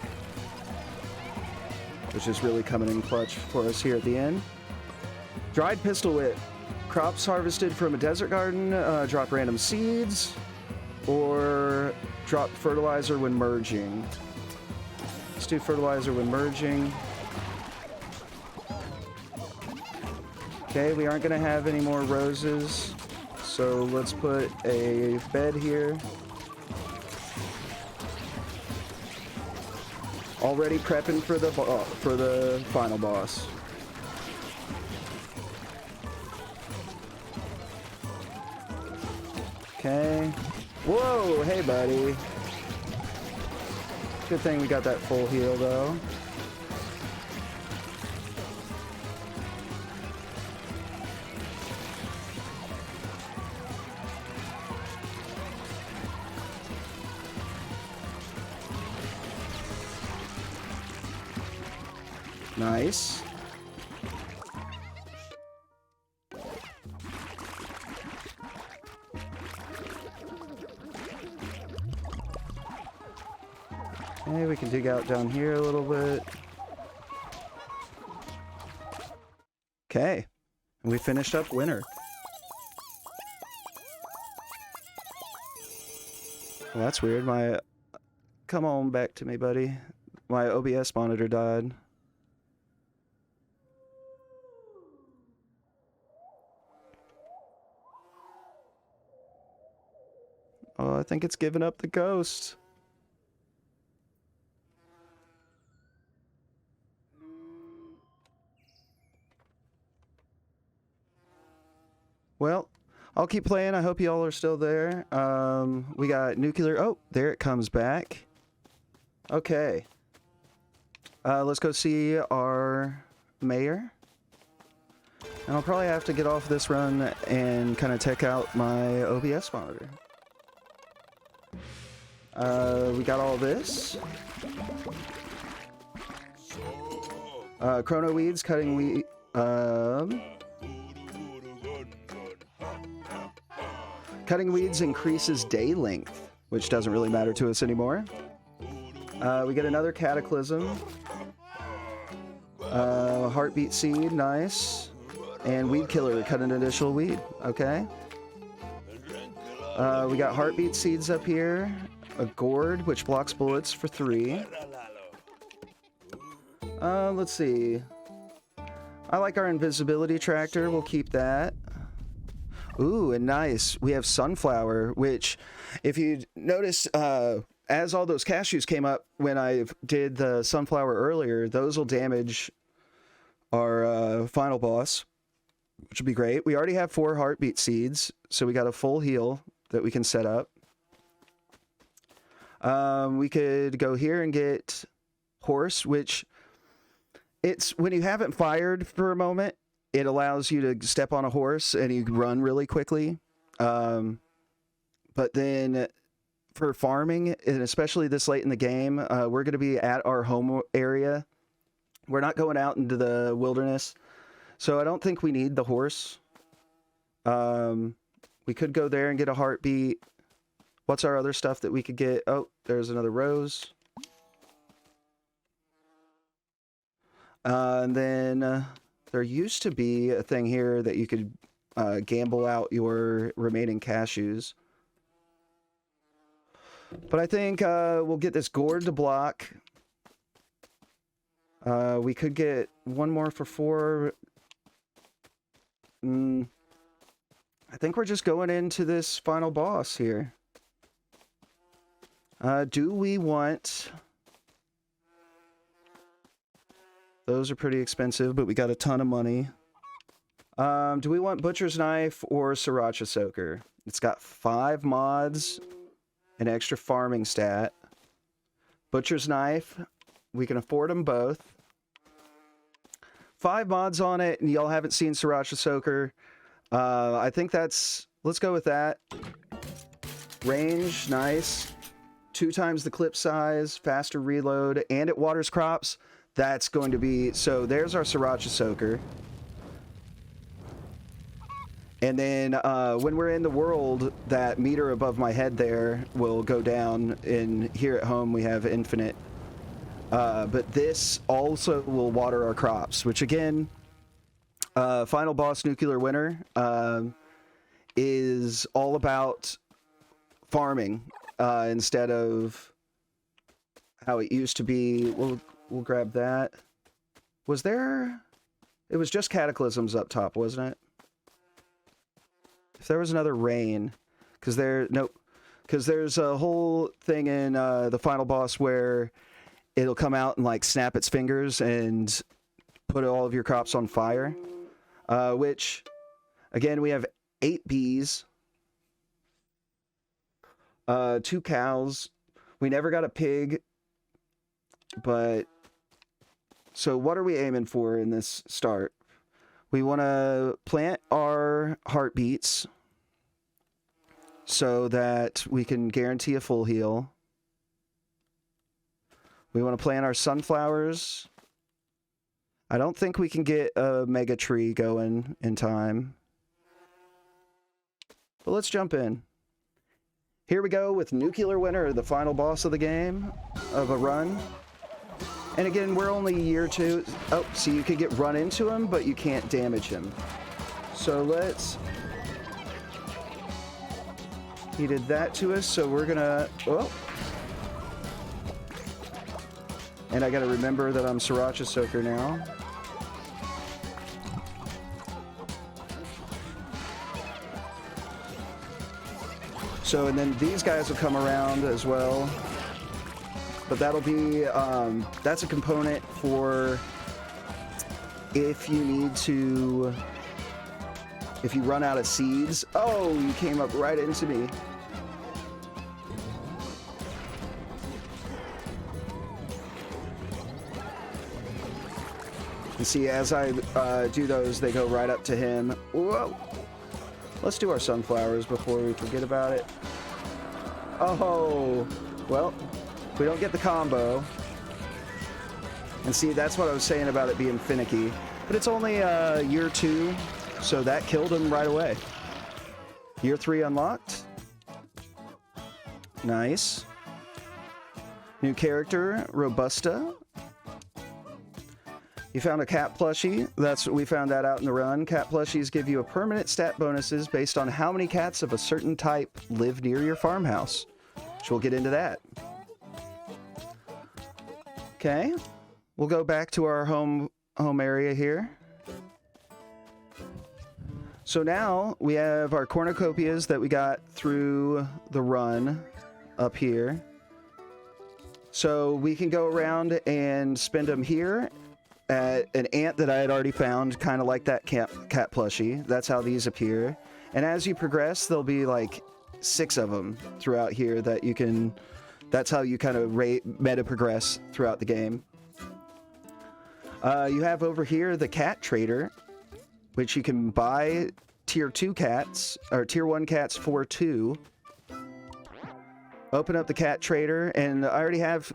Which is really coming in clutch for us here at the end. Dried pistol whip. Crops harvested from a desert garden, drop random seeds, or drop fertilizer when merging. Let's do fertilizer when merging. Okay, we aren't going to have any more roses, so let's put a bed here. Already prepping for the final boss. Okay. Whoa, hey buddy. Good thing we got that full heal though. Nice. Okay, we can dig out down here a little bit. Okay, and we finished up winter. Well, that's weird. Come on back to me, buddy. My OBS monitor died. Oh, I think it's giving up the ghost. Well, I'll keep playing. I hope you all are still there. We got nuclear. Oh, there it comes back. Okay. Let's go see our mayor. And I'll probably have to get off this run and kind of check out my OBS monitor. We got all this. Chrono weeds, cutting weed. Cutting weeds increases day length, which doesn't really matter to us anymore. We get another cataclysm. Heartbeat seed, nice. And weed killer, cut an additional weed. Okay. We got heartbeat seeds up here. A gourd, which blocks bullets for 3. Let's see. I like our invisibility tractor. We'll keep that. Ooh, and nice. We have sunflower, which, if you notice, as all those cashews came up when I did the sunflower earlier, those will damage our final boss, which will be great. We already have 4 heartbeat seeds, so we got a full heal that we can set up. We could go here and get horse, which it's when you haven't fired for a moment, it allows you to step on a horse and you run really quickly. But then for farming, and especially this late in the game, we're going to be at our home area. We're not going out into the wilderness, so I don't think we need the horse. We could go there and get a heartbeat. What's our other stuff that we could get? Oh, there's another rose. And then there used to be a thing here that you could gamble out your remaining cashews. But I think we'll get this gourd to block. We could get one more for 4. I think we're just going into this final boss here. Do we want... Those are pretty expensive, but we got a ton of money. Do we want Butcher's Knife or Sriracha Soaker? It's got 5 mods, an extra farming stat. Butcher's Knife, we can afford them both. 5 mods on it, and y'all haven't seen Sriracha Soaker. I think that's... Let's go with that. Range, nice. 2 times the clip size, faster reload, and it waters crops. That's going to be... So there's our Sriracha Soaker. And then when we're in the world, that meter above my head there will go down. And here at home, we have infinite. But this also will water our crops, which again, final boss Nuclear Winter is all about farming instead of how it used to be. We'll grab that. Was there... It was just Cataclysms up top, wasn't it? If there was another rain... Because there... Nope. Because there's a whole thing in the final boss where it'll come out and, like, snap its fingers and put all of your crops on fire. Which, again, we have 8 bees. 2 cows. We never got a pig. But... So what are we aiming for in this start? We want to plant our heartbeats so that we can guarantee a full heal. We want to plant our sunflowers. I don't think we can get a mega tree going in time. But let's jump in. Here we go with Nuclear Winter, the final boss of the game, of a run. And again, we're only year 2. Oh, so you could get run into him, but you can't damage him. So let's... He did that to us, so we're gonna... Oh. And I gotta remember that I'm Sriracha Soaker now. So, and then these guys will come around as well. But that'll be, that's a component for if you need to, if you run out of seeds. Oh, you came up right into me. And see, as I do those, they go right up to him. Whoa. Let's do our sunflowers before we forget about it. Oh, well. We don't get the combo. And see, that's what I was saying about it being finicky. But it's only year 2, so that killed him right away. Year 3 unlocked. Nice. New character, Robusta. You found a cat plushie. We found that out in the run. Cat plushies give you a permanent stat bonuses based on how many cats of a certain type live near your farmhouse. So we'll get into that. Okay, we'll go back to our home area here. So now we have our cornucopias that we got through the run up here. So we can go around and spend them here at an ant that I had already found, kind of like that cat plushie. That's how these appear. And as you progress, there'll be like 6 of them throughout here that you can That's how you kind of meta progress throughout the game. You have over here the cat trader, which you can buy tier 2 cats, or tier 1 cats for 2. Open up the cat trader, and I already have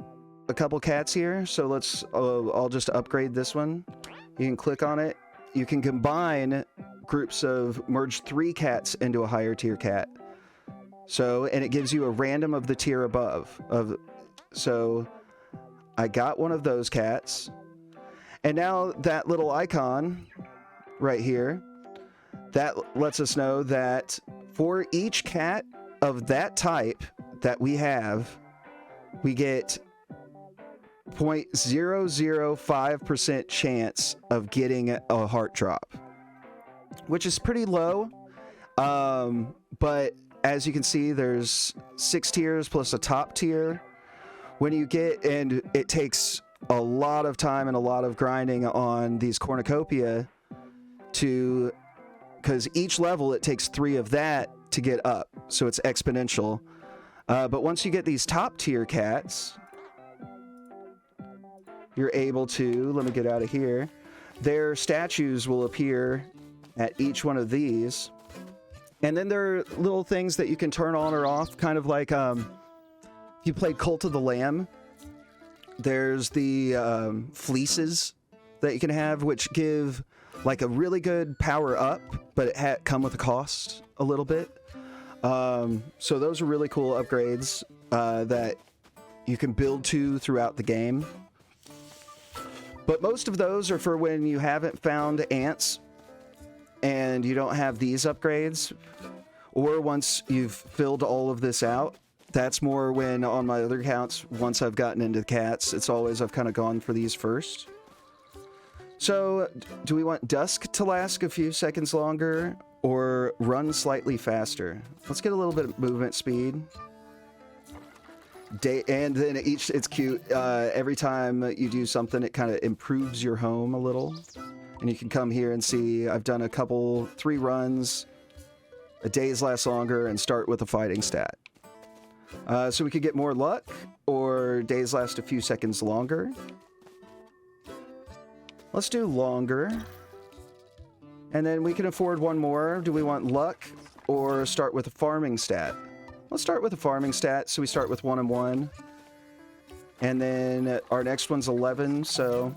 a couple cats here, so I'll just upgrade this one. You can click on it. You can combine groups of merge 3 cats into a higher tier cat. So, and it gives you a random of the tier above. So I got one of those cats. And now that little icon right here, that lets us know that for each cat of that type that we have, we get 0.005% chance of getting a heart drop, which is pretty low. But as you can see, there's 6 tiers plus a top tier. When you get, and it takes a lot of time and a lot of grinding on these cornucopia because each level it takes 3 of that to get up, so it's exponential. But once you get these top tier cats, you're able to, let me get out of here, their statues will appear at each one of these. And then there are little things that you can turn on or off, kind of like if you played Cult of the Lamb, there's the fleeces that you can have, which give like a really good power up, but it come with a cost a little bit. So those are really cool upgrades that you can build to throughout the game. But most of those are for when you haven't found ants and you don't have these upgrades, or once you've filled all of this out. That's more when on my other accounts, once I've gotten into cats, it's always I've kind of gone for these first. So do we want dusk to last a few seconds longer or run slightly faster? Let's get a little bit of movement speed. And then it's cute. Every time you do something, it kind of improves your home a little. And you can come here and see I've done 3 runs, a days last longer, and start with a fighting stat. So we could get more luck, or days last a few seconds longer. Let's do longer. And then we can afford one more. Do we want luck or start with a farming stat? Let's start with a farming stat. So we start with 1 and 1. And then our next one's 11. So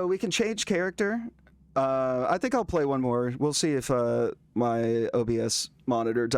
we can change character. I think I'll play one more. We'll see if my OBS monitor